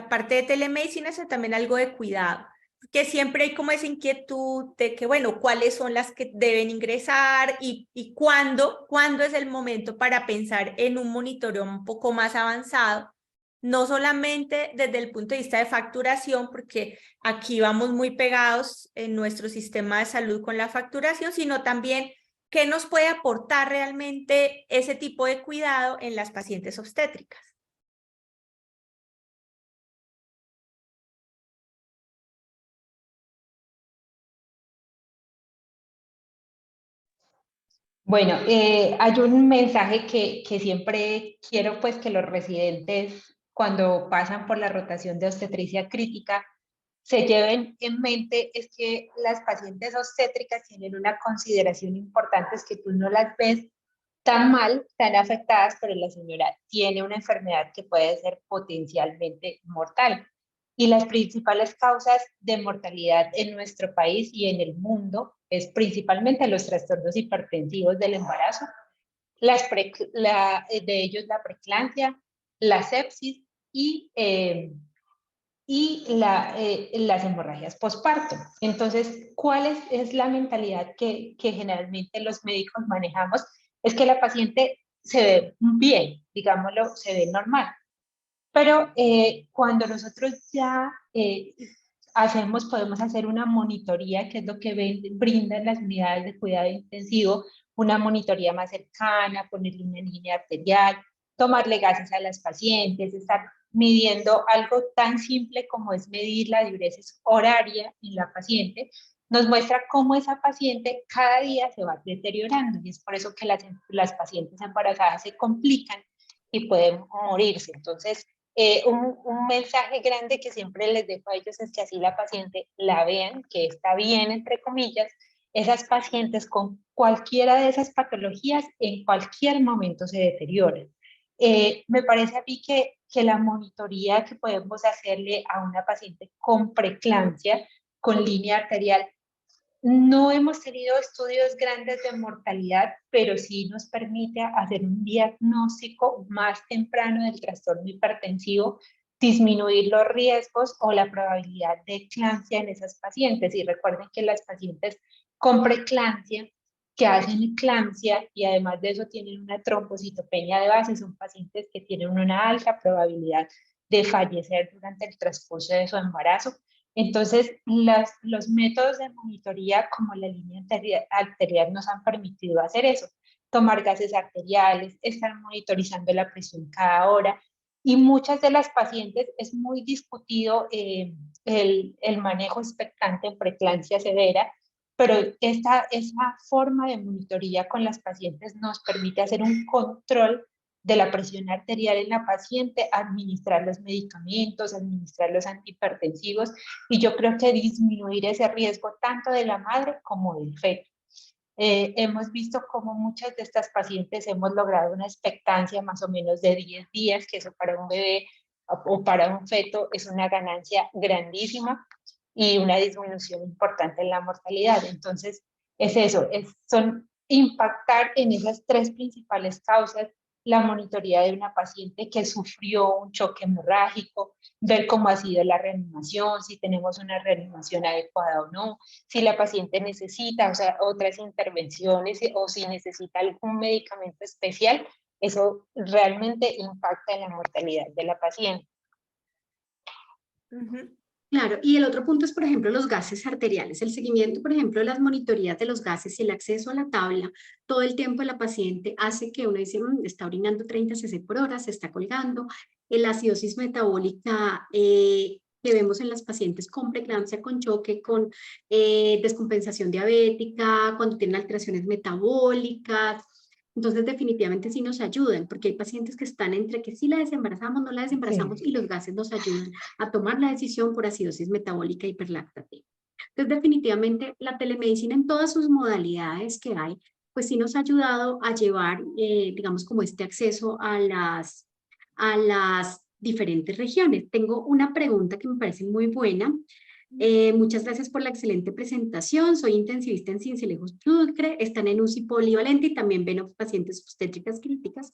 parte de telemedicina, sino también algo de cuidado, que siempre hay como esa inquietud de que, bueno, cuáles son las que deben ingresar y cuándo es el momento para pensar en un monitoreo un poco más avanzado, no solamente desde el punto de vista de facturación, porque aquí vamos muy pegados en nuestro sistema de salud con la facturación, sino también ¿qué nos puede aportar realmente ese tipo de cuidado en las pacientes obstétricas? Bueno, hay un mensaje que siempre quiero pues que los residentes cuando pasan por la rotación de obstetricia crítica se lleven en mente, es que las pacientes obstétricas tienen una consideración importante, es que tú no las ves tan mal, tan afectadas, pero la señora tiene una enfermedad que puede ser potencialmente mortal. Y las principales causas de mortalidad en nuestro país y en el mundo es principalmente los trastornos hipertensivos del embarazo, de ellos la preeclampsia, la sepsis y las hemorragias postparto. Entonces, ¿cuál es la mentalidad que generalmente los médicos manejamos? Es que la paciente se ve bien, digámoslo, se ve normal. Pero cuando nosotros ya podemos hacer una monitoría, que es lo que brindan las unidades de cuidado intensivo, una monitoría más cercana, ponerle una línea arterial, tomarle gases a las pacientes, estar midiendo algo tan simple como es medir la diuresis horaria en la paciente, nos muestra cómo esa paciente cada día se va deteriorando y es por eso que las pacientes embarazadas se complican y pueden morirse. Entonces, un mensaje grande que siempre les dejo a ellos es que así la paciente la vean, que está bien, entre comillas, esas pacientes con cualquiera de esas patologías en cualquier momento se deterioran. Me parece a mí que la monitoría que podemos hacerle a una paciente con preeclampsia, con línea arterial, no hemos tenido estudios grandes de mortalidad, pero sí nos permite hacer un diagnóstico más temprano del trastorno hipertensivo, disminuir los riesgos o la probabilidad de eclampsia en esas pacientes. Y recuerden que las pacientes con preeclampsia que hacen eclampsia y además de eso tienen una trombocitopenia de base, son pacientes que tienen una alta probabilidad de fallecer durante el transcurso de su embarazo. Entonces, los métodos de monitoría como la línea arterial nos han permitido hacer eso, tomar gases arteriales, estar monitorizando la presión cada hora. Y muchas de las pacientes es muy discutido el manejo expectante en preeclampsia severa, pero esa forma de monitoría con las pacientes nos permite hacer un control de la presión arterial en la paciente, administrar los medicamentos, administrar los antihipertensivos, y yo creo que disminuir ese riesgo tanto de la madre como del feto. Hemos visto cómo muchas de estas pacientes hemos logrado una expectancia más o menos de 10 días, que eso para un bebé o para un feto es una ganancia grandísima y una disminución importante en la mortalidad. Entonces, es eso, son impactar en esas tres principales causas: la monitoría de una paciente que sufrió un choque hemorrágico, ver cómo ha sido la reanimación, si tenemos una reanimación adecuada o no, si la paciente necesita, o sea, otras intervenciones o si necesita algún medicamento especial, eso realmente impacta en la mortalidad de la paciente. Claro, y el otro punto es, por ejemplo, los gases arteriales. El seguimiento, por ejemplo, de las monitorías de los gases y el acceso a la tabla todo el tiempo de la paciente hace que uno dice, está orinando 30 cc por hora, se está colgando. La acidosis metabólica que vemos en las pacientes con preeclampsia, con choque, con descompensación diabética, cuando tienen alteraciones metabólicas. Entonces, definitivamente sí nos ayudan, porque hay pacientes que están entre que sí la desembarazamos, no la desembarazamos, Sí. y los gases nos ayudan a tomar la decisión por acidosis metabólica hiperlactatemia. Entonces, definitivamente, la telemedicina en todas sus modalidades que hay, pues sí nos ha ayudado a llevar, digamos, como este acceso a las diferentes regiones. Tengo una pregunta que me parece muy buena. Muchas gracias por la excelente presentación. Soy intensivista en Sincelejo Sucre, están en UCI polivalente y también ven a pacientes obstétricas críticas.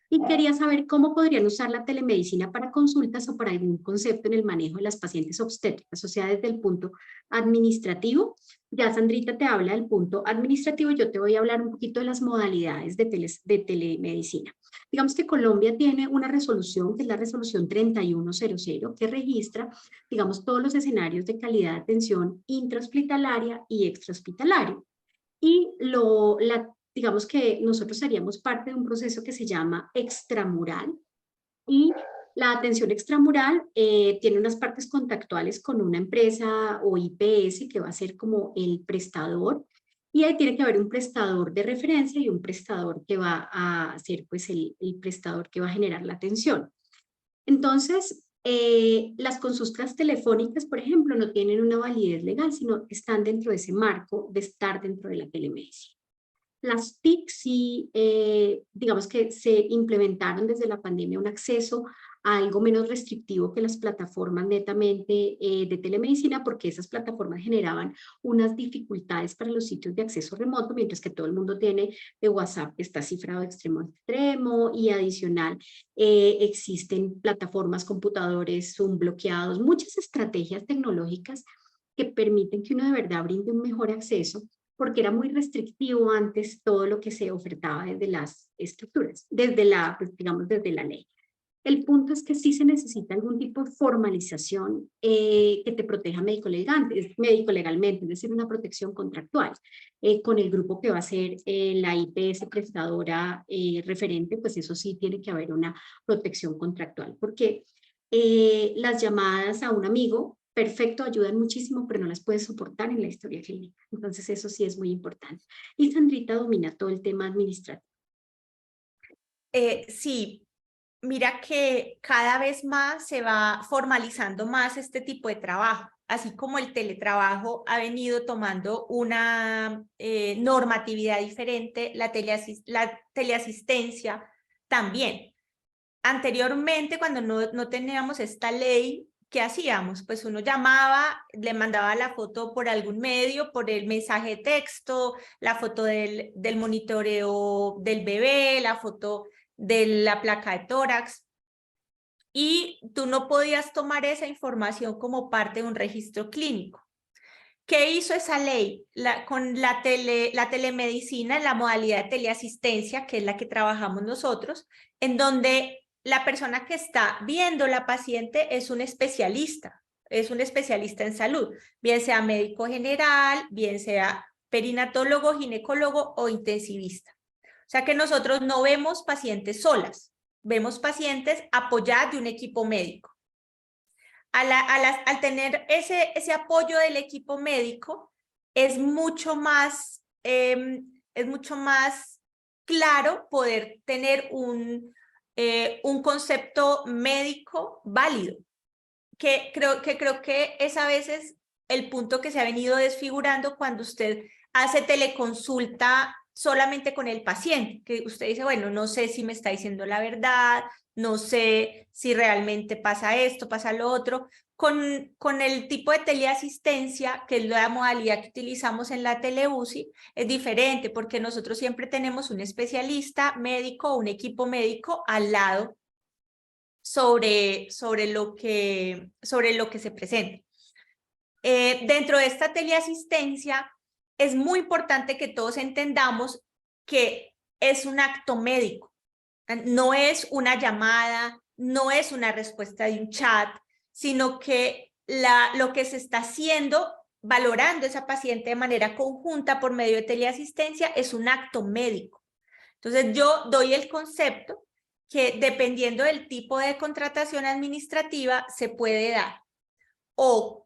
Y quería saber cómo podrían usar la telemedicina para consultas o para algún concepto en el manejo de las pacientes obstétricas, o sea, desde el punto administrativo. Ya Sandrita te habla del punto administrativo, yo te voy a hablar un poquito de las modalidades de telemedicina. Digamos que Colombia tiene una resolución, que es la resolución 3100, que registra, digamos, todos los escenarios de calidad de atención intrahospitalaria y extrahospitalaria. Y digamos que nosotros seríamos parte de un proceso que se llama extramural, y la atención extramural tiene unas partes contactuales con una empresa o IPS que va a ser como el prestador, y ahí tiene que haber un prestador de referencia y un prestador que va a ser pues el prestador que va a generar la atención. Entonces, las consultas telefónicas, por ejemplo, no tienen una validez legal, sino están dentro de ese marco de estar dentro de la telemedicina. Las TIC sí, digamos que se implementaron desde la pandemia un acceso a algo menos restrictivo que las plataformas netamente de telemedicina, porque esas plataformas generaban unas dificultades para los sitios de acceso remoto, mientras que todo el mundo tiene WhatsApp que está cifrado de extremo a extremo, y adicional existen plataformas, computadores, Zoom bloqueados, muchas estrategias tecnológicas que permiten que uno de verdad brinde un mejor acceso, porque era muy restrictivo antes todo lo que se ofertaba desde las estructuras, desde la, pues, digamos, desde la ley. El punto es que sí se necesita algún tipo de formalización que te proteja médico-legalmente, es decir, una protección contractual. Con el grupo que va a ser la IPS prestadora referente, pues eso sí tiene que haber una protección contractual, porque las llamadas a un amigo, perfecto, ayudan muchísimo, pero no las puedes soportar en la historia clínica. Entonces eso sí es muy importante. Y Sandrita domina todo el tema administrativo. Sí, mira que cada vez más se va formalizando más este tipo de trabajo, así como el teletrabajo ha venido tomando una normatividad diferente, la teleasistencia también. Anteriormente, cuando no teníamos esta ley, ¿qué hacíamos? Pues uno llamaba, le mandaba la foto por algún medio, por el mensaje de texto, la foto del monitoreo del bebé, la foto de la placa de tórax, y tú no podías tomar esa información como parte de un registro clínico. ¿Qué hizo esa ley? Con la telemedicina, en la modalidad de teleasistencia, que es la que trabajamos nosotros, en donde la persona que está viendo la paciente es un especialista en salud, bien sea médico general, bien sea perinatólogo, ginecólogo o intensivista. O sea que nosotros no vemos pacientes solas, vemos pacientes apoyadas de un equipo médico. Al tener ese apoyo del equipo médico, es mucho más claro poder tener un concepto médico válido, que creo que es a veces el punto que se ha venido desfigurando cuando usted hace teleconsulta solamente con el paciente, que usted dice, bueno, no sé si me está diciendo la verdad, no sé si realmente pasa esto, pasa lo otro. Con el tipo de teleasistencia, que es la modalidad que utilizamos en la tele-UCI, es diferente, porque nosotros siempre tenemos un especialista médico, un equipo médico al lado sobre lo que se presenta. Dentro de esta teleasistencia es muy importante que todos entendamos que es un acto médico, no es una llamada, no es una respuesta de un chat, sino que lo que se está haciendo, valorando a esa paciente de manera conjunta por medio de teleasistencia, es un acto médico. Entonces yo doy el concepto que dependiendo del tipo de contratación administrativa se puede dar o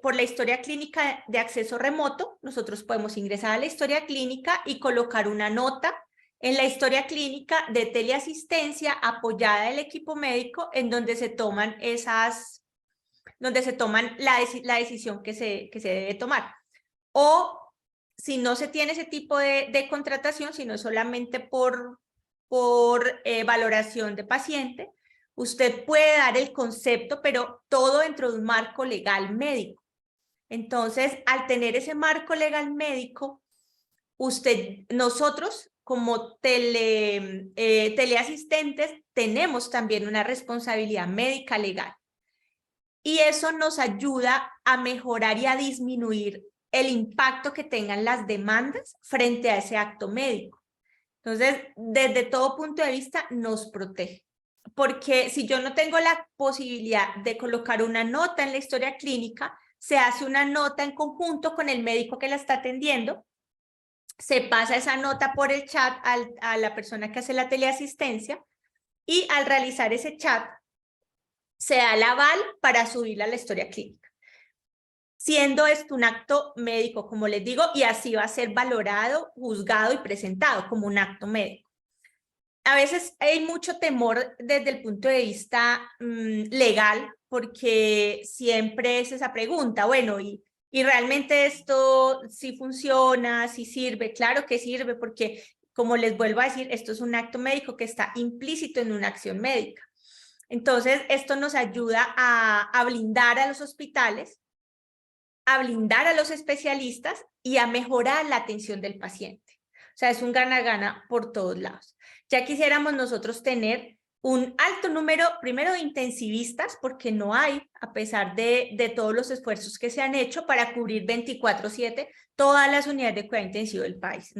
por la historia clínica de acceso remoto. Nosotros podemos ingresar a la historia clínica y colocar una nota en la historia clínica de teleasistencia apoyada del equipo médico, en donde se toman la decisión que se debe tomar. O si no se tiene ese tipo de contratación, sino solamente por valoración de paciente, usted puede dar el concepto, pero todo dentro de un marco legal médico. Entonces, al tener ese marco legal médico, nosotros como teleasistentes tenemos también una responsabilidad médica legal. Y eso nos ayuda a mejorar y a disminuir el impacto que tengan las demandas frente a ese acto médico. Entonces, desde todo punto de vista, nos protege. Porque si yo no tengo la posibilidad de colocar una nota en la historia clínica, se hace una nota en conjunto con el médico que la está atendiendo, se pasa esa nota por el chat a la persona que hace la teleasistencia, y al realizar ese chat, se da el aval para subirla a la historia clínica. siendo esto un acto médico, como les digo, y así va a ser valorado, juzgado y presentado como un acto médico. A veces hay mucho temor desde el punto de vista legal, porque siempre es esa pregunta, bueno, y realmente esto sí funciona, sí sirve. Claro que sirve, porque como les vuelvo a decir, esto es un acto médico que está implícito en una acción médica. Entonces, esto nos ayuda a blindar a los hospitales, a blindar a los especialistas y a mejorar la atención del paciente. O sea, es un gana-gana por todos lados. Ya quisiéramos nosotros tener un alto número, primero, de intensivistas, porque no hay, a pesar de todos los esfuerzos que se han hecho para cubrir 24/7 todas las unidades de cuidado intensivo del país.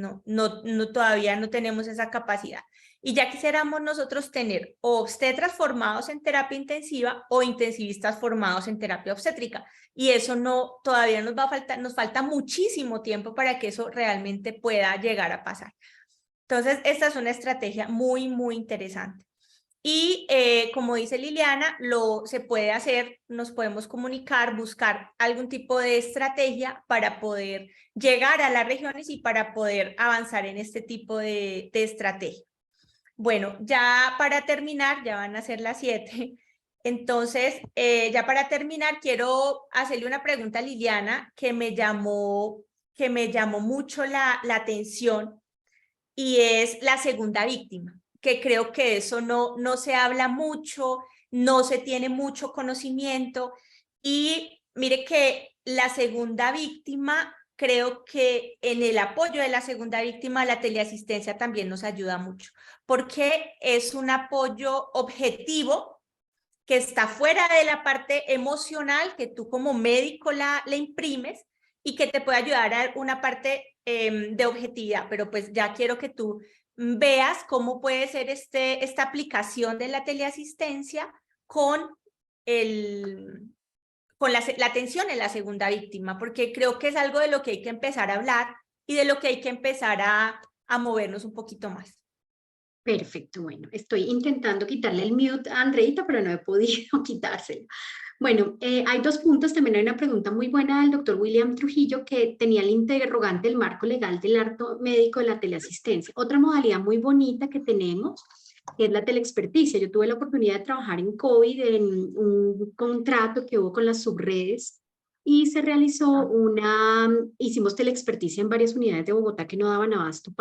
Todavía no tenemos esa capacidad. Y ya quisiéramos nosotros tener obstetras formados en terapia intensiva o intensivistas formados en terapia obstétrica. Y eso todavía nos falta muchísimo tiempo para que eso realmente pueda llegar a pasar. Entonces, esta es una estrategia muy, muy interesante. Y como dice Liliana, se puede hacer, nos podemos comunicar, buscar algún tipo de estrategia para poder llegar a las regiones y para poder avanzar en este tipo de estrategia. Bueno, ya para terminar, ya van a ser las 7. Entonces, ya para terminar, quiero hacerle una pregunta a Liliana que me llamó mucho la atención, y es la segunda víctima, que creo que eso no se habla mucho, no se tiene mucho conocimiento. Y mire que la segunda víctima, creo que en el apoyo de la segunda víctima, la teleasistencia también nos ayuda mucho, porque es un apoyo objetivo que está fuera de la parte emocional que tú como médico le imprimes, y que te puede ayudar a una parte de objetividad. Pero pues ya quiero que tú veas cómo puede ser esta aplicación de la teleasistencia con la atención en la segunda víctima, porque creo que es algo de lo que hay que empezar a hablar y de lo que hay que empezar a movernos un poquito más. Perfecto, bueno, estoy intentando quitarle el mute a Andreita, pero no he podido quitárselo. Bueno, hay dos puntos. También hay una pregunta muy buena del doctor William Trujillo, que tenía el interrogante del marco legal del acto médico de la teleasistencia. Otra modalidad muy bonita que tenemos es la teleexperticia. Yo tuve la oportunidad de trabajar en COVID en un contrato que hubo con las subredes, y se realizó hicimos teleexperticia en varias unidades de Bogotá que no daban abasto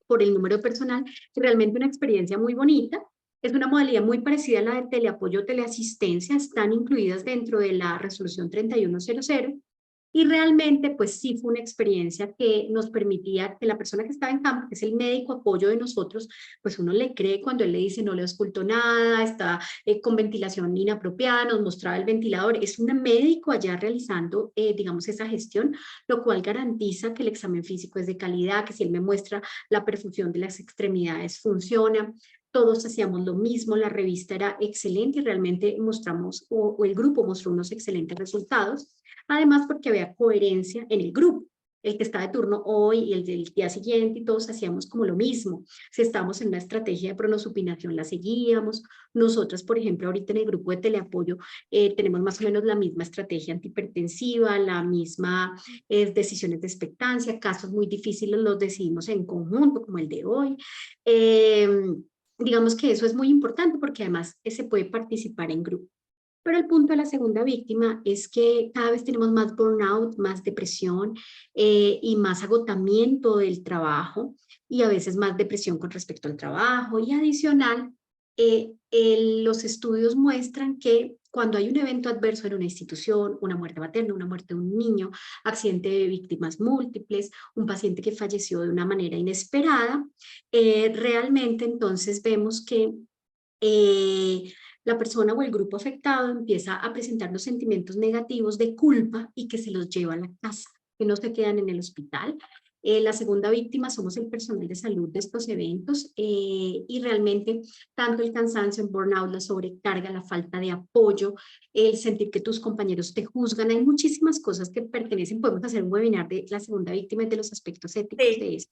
por el número de personal. Realmente una experiencia muy bonita. Es una modalidad muy parecida a la de teleapoyo o teleasistencia, están incluidas dentro de la resolución 3100, y realmente pues sí fue una experiencia que nos permitía que la persona que estaba en campo, que es el médico apoyo de nosotros, pues uno le cree cuando él le dice no le auscultó nada, está con ventilación inapropiada, nos mostraba el ventilador. Es un médico allá realizando, digamos, esa gestión, lo cual garantiza que el examen físico es de calidad, que si él me muestra la perfusión de las extremidades funciona. Todos hacíamos lo mismo, la revista era excelente y realmente mostramos, o el grupo mostró unos excelentes resultados. Además, porque había coherencia en el grupo. El que está de turno hoy y el del día siguiente, y todos hacíamos como lo mismo. Si estábamos en una estrategia de pronosupinación, la seguíamos. Nosotras, por ejemplo, ahorita en el grupo de teleapoyo tenemos más o menos la misma estrategia antihipertensiva, la misma decisiones de expectancia. Casos muy difíciles los decidimos en conjunto, como el de hoy. Digamos que eso es muy importante, porque además se puede participar en grupo. Pero el punto de la segunda víctima es que cada vez tenemos más burnout, más depresión y más agotamiento del trabajo, y a veces más depresión con respecto al trabajo. Y adicional, los estudios muestran que cuando hay un evento adverso en una institución, una muerte materna, una muerte de un niño, accidente de víctimas múltiples, un paciente que falleció de una manera inesperada, realmente entonces vemos que la persona o el grupo afectado empieza a presentar los sentimientos negativos de culpa y que se los lleva a la casa, que no se quedan en el hospital. La segunda víctima somos el personal de salud de estos eventos, y realmente tanto el cansancio, el burnout, la sobrecarga, la falta de apoyo, el sentir que tus compañeros te juzgan, hay muchísimas cosas que pertenecen. Podemos hacer un webinar de la segunda víctima y de los aspectos éticos de eso.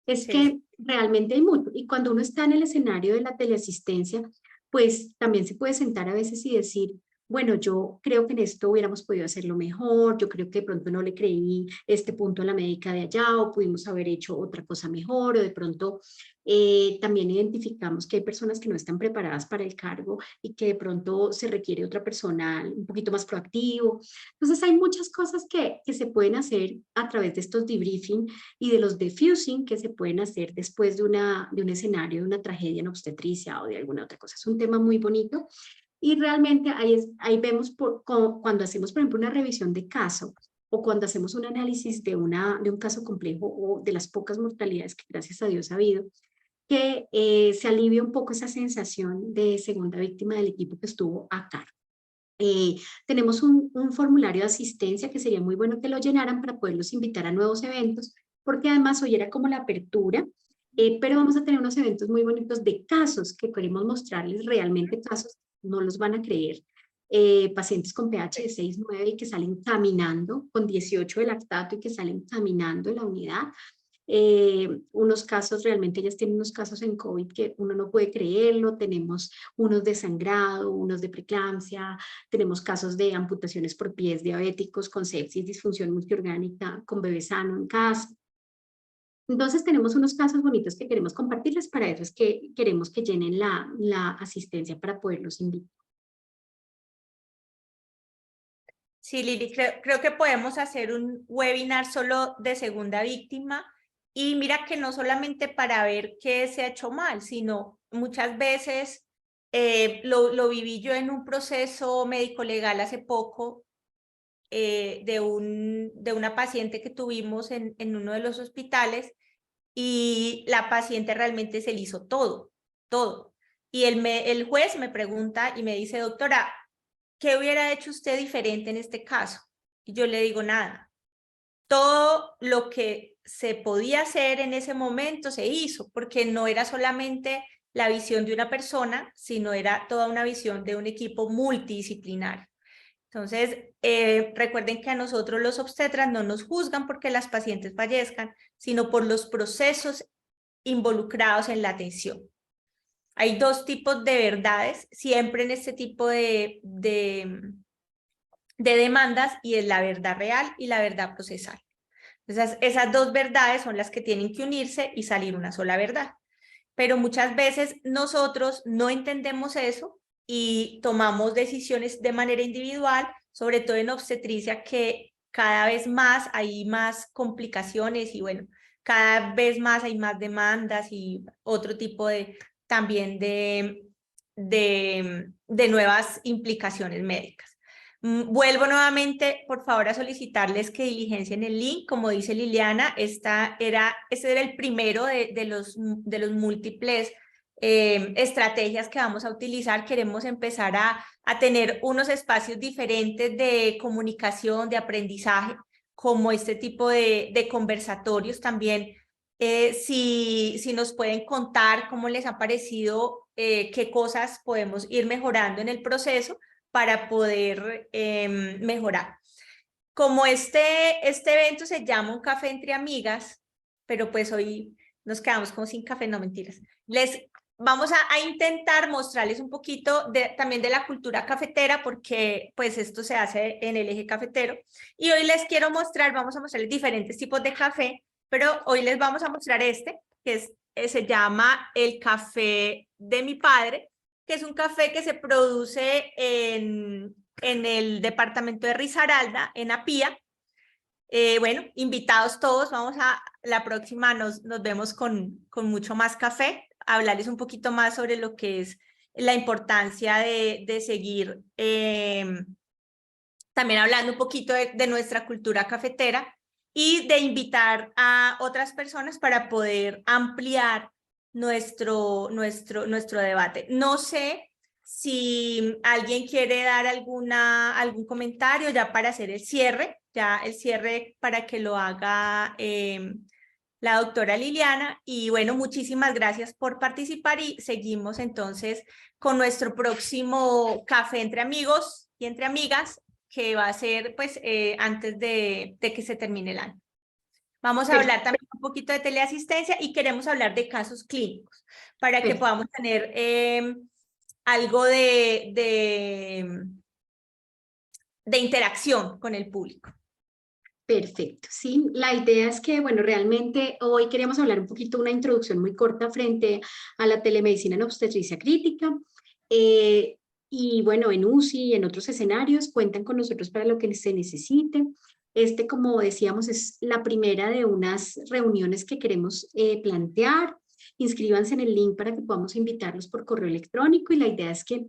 Es que realmente hay mucho, y cuando uno está en el escenario de la teleasistencia, pues también se puede sentar a veces y decir, bueno, yo creo que en esto hubiéramos podido hacerlo mejor, yo creo que de pronto no le creí este punto a la médica de allá, o pudimos haber hecho otra cosa mejor, o de pronto también identificamos que hay personas que no están preparadas para el cargo y que de pronto se requiere otra persona un poquito más proactivo. Entonces hay muchas cosas que se pueden hacer a través de estos debriefing y de los diffusing que se pueden hacer después de un escenario, de una tragedia en obstetricia o de alguna otra cosa. Es un tema muy bonito y realmente ahí vemos cuando hacemos, por ejemplo, una revisión de caso o cuando hacemos un análisis de un caso complejo o de las pocas mortalidades que gracias a Dios ha habido, que se alivia un poco esa sensación de segunda víctima del equipo que estuvo a cargo. Tenemos un formulario de asistencia que sería muy bueno que lo llenaran para poderlos invitar a nuevos eventos, porque además hoy era como la apertura, pero vamos a tener unos eventos muy bonitos de casos que queremos mostrarles realmente casos, no los van a creer. Pacientes con pH de 6-9 y que salen caminando, con 18 de lactato y que salen caminando en la unidad. Unos casos, realmente ellas tienen unos casos en COVID que uno no puede creerlo, tenemos unos de sangrado, unos de preeclampsia, tenemos casos de amputaciones por pies diabéticos con sepsis, disfunción multiorgánica, con bebé sano en casa. Entonces tenemos unos casos bonitos que queremos compartirles, para eso es que queremos que llenen la asistencia para poderlos invitar. Sí, Lili, creo que podemos hacer un webinar solo de segunda víctima y mira que no solamente para ver qué se ha hecho mal, sino muchas veces lo viví yo en un proceso médico-legal hace poco de una paciente que tuvimos en uno de los hospitales y la paciente realmente se le hizo todo, todo. Y el juez me pregunta y me dice, doctora, ¿qué hubiera hecho usted diferente en este caso? Y yo le digo, nada. Todo lo que se podía hacer en ese momento se hizo, porque no era solamente la visión de una persona, sino era toda una visión de un equipo multidisciplinario. Entonces, recuerden que a nosotros los obstetras no nos juzgan porque las pacientes fallezcan, sino por los procesos involucrados en la atención. Hay dos tipos de verdades siempre en este tipo de demandas, y es la verdad real y la verdad procesal. Esas dos verdades son las que tienen que unirse y salir una sola verdad. Pero muchas veces nosotros no entendemos eso y tomamos decisiones de manera individual, sobre todo en obstetricia, que cada vez más hay más complicaciones y bueno, cada vez más hay más demandas y otro tipo también de nuevas implicaciones médicas. Vuelvo nuevamente, por favor, a solicitarles que diligencien el link. Como dice Liliana, este era el primero de los múltiples estrategias que vamos a utilizar. Queremos empezar a tener unos espacios diferentes de comunicación, de aprendizaje, como este tipo de conversatorios también. Si nos pueden contar cómo les ha parecido, qué cosas podemos ir mejorando en el proceso para poder mejorar. Como este evento se llama Un Café Entre Amigas, pero pues hoy nos quedamos como sin café, no mentiras. Vamos a intentar mostrarles un poquito también de la cultura cafetera, porque pues esto se hace en el eje cafetero. Y hoy les quiero mostrar, vamos a mostrarles diferentes tipos de café, pero hoy les vamos a mostrar este, que se llama el café de mi padre, que es un café que se produce en el departamento de Risaralda, en Apía. Bueno, invitados todos, la próxima nos vemos con mucho más café, a hablarles un poquito más sobre lo que es la importancia de seguir, también hablando un poquito de nuestra cultura cafetera y de invitar a otras personas para poder ampliar nuestro debate. No sé si alguien quiere dar algún comentario ya para hacer el cierre para que lo haga la doctora Liliana. Y bueno, muchísimas gracias por participar y seguimos entonces con nuestro próximo café entre amigos y entre amigas, que va a ser pues antes de que se termine el año. Vamos a hablar también un poquito de teleasistencia y queremos hablar de casos clínicos para que podamos tener algo de de interacción con el público. Perfecto, sí. La idea es que, bueno, realmente hoy queríamos hablar un poquito, una introducción muy corta frente a la telemedicina en obstetricia crítica. Y bueno, en UCI y en otros escenarios cuentan con nosotros para lo que se necesite. Como decíamos, es la primera de unas reuniones que queremos plantear. Inscríbanse en el link para que podamos invitarlos por correo electrónico y la idea es que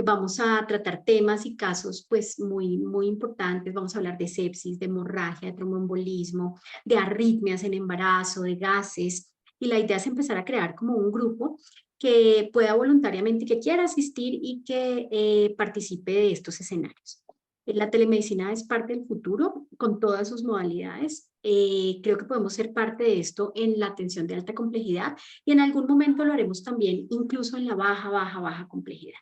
vamos a tratar temas y casos pues muy importantes. Vamos a hablar de sepsis, de hemorragia, de tromboembolismo, de arritmias en embarazo, de gases y la idea es empezar a crear como un grupo que pueda voluntariamente, que quiera asistir y que participe de estos escenarios. La telemedicina es parte del futuro con todas sus modalidades. Creo que podemos ser parte de esto en la atención de alta complejidad y en algún momento lo haremos también incluso en la baja complejidad.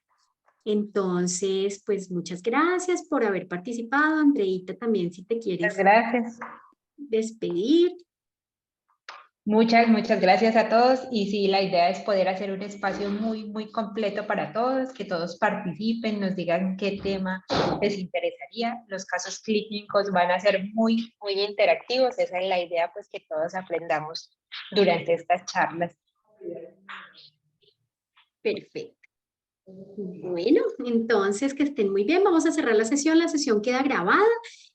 Entonces, pues muchas gracias por haber participado. Andreita, también si te quieres Muchas gracias. despedir. Muchas gracias a todos y sí, la idea es poder hacer un espacio muy completo para todos, que todos participen, nos digan qué tema les interesaría. Los casos clínicos van a ser muy interactivos, esa es la idea, pues que todos aprendamos durante estas charlas. Perfecto. Bueno, entonces que estén muy bien. Vamos a cerrar la sesión queda grabada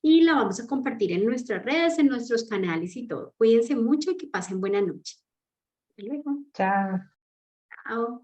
y la vamos a compartir en nuestras redes, en nuestros canales y todo. Cuídense mucho y que pasen buena noche. Hasta luego. Chao. Chao.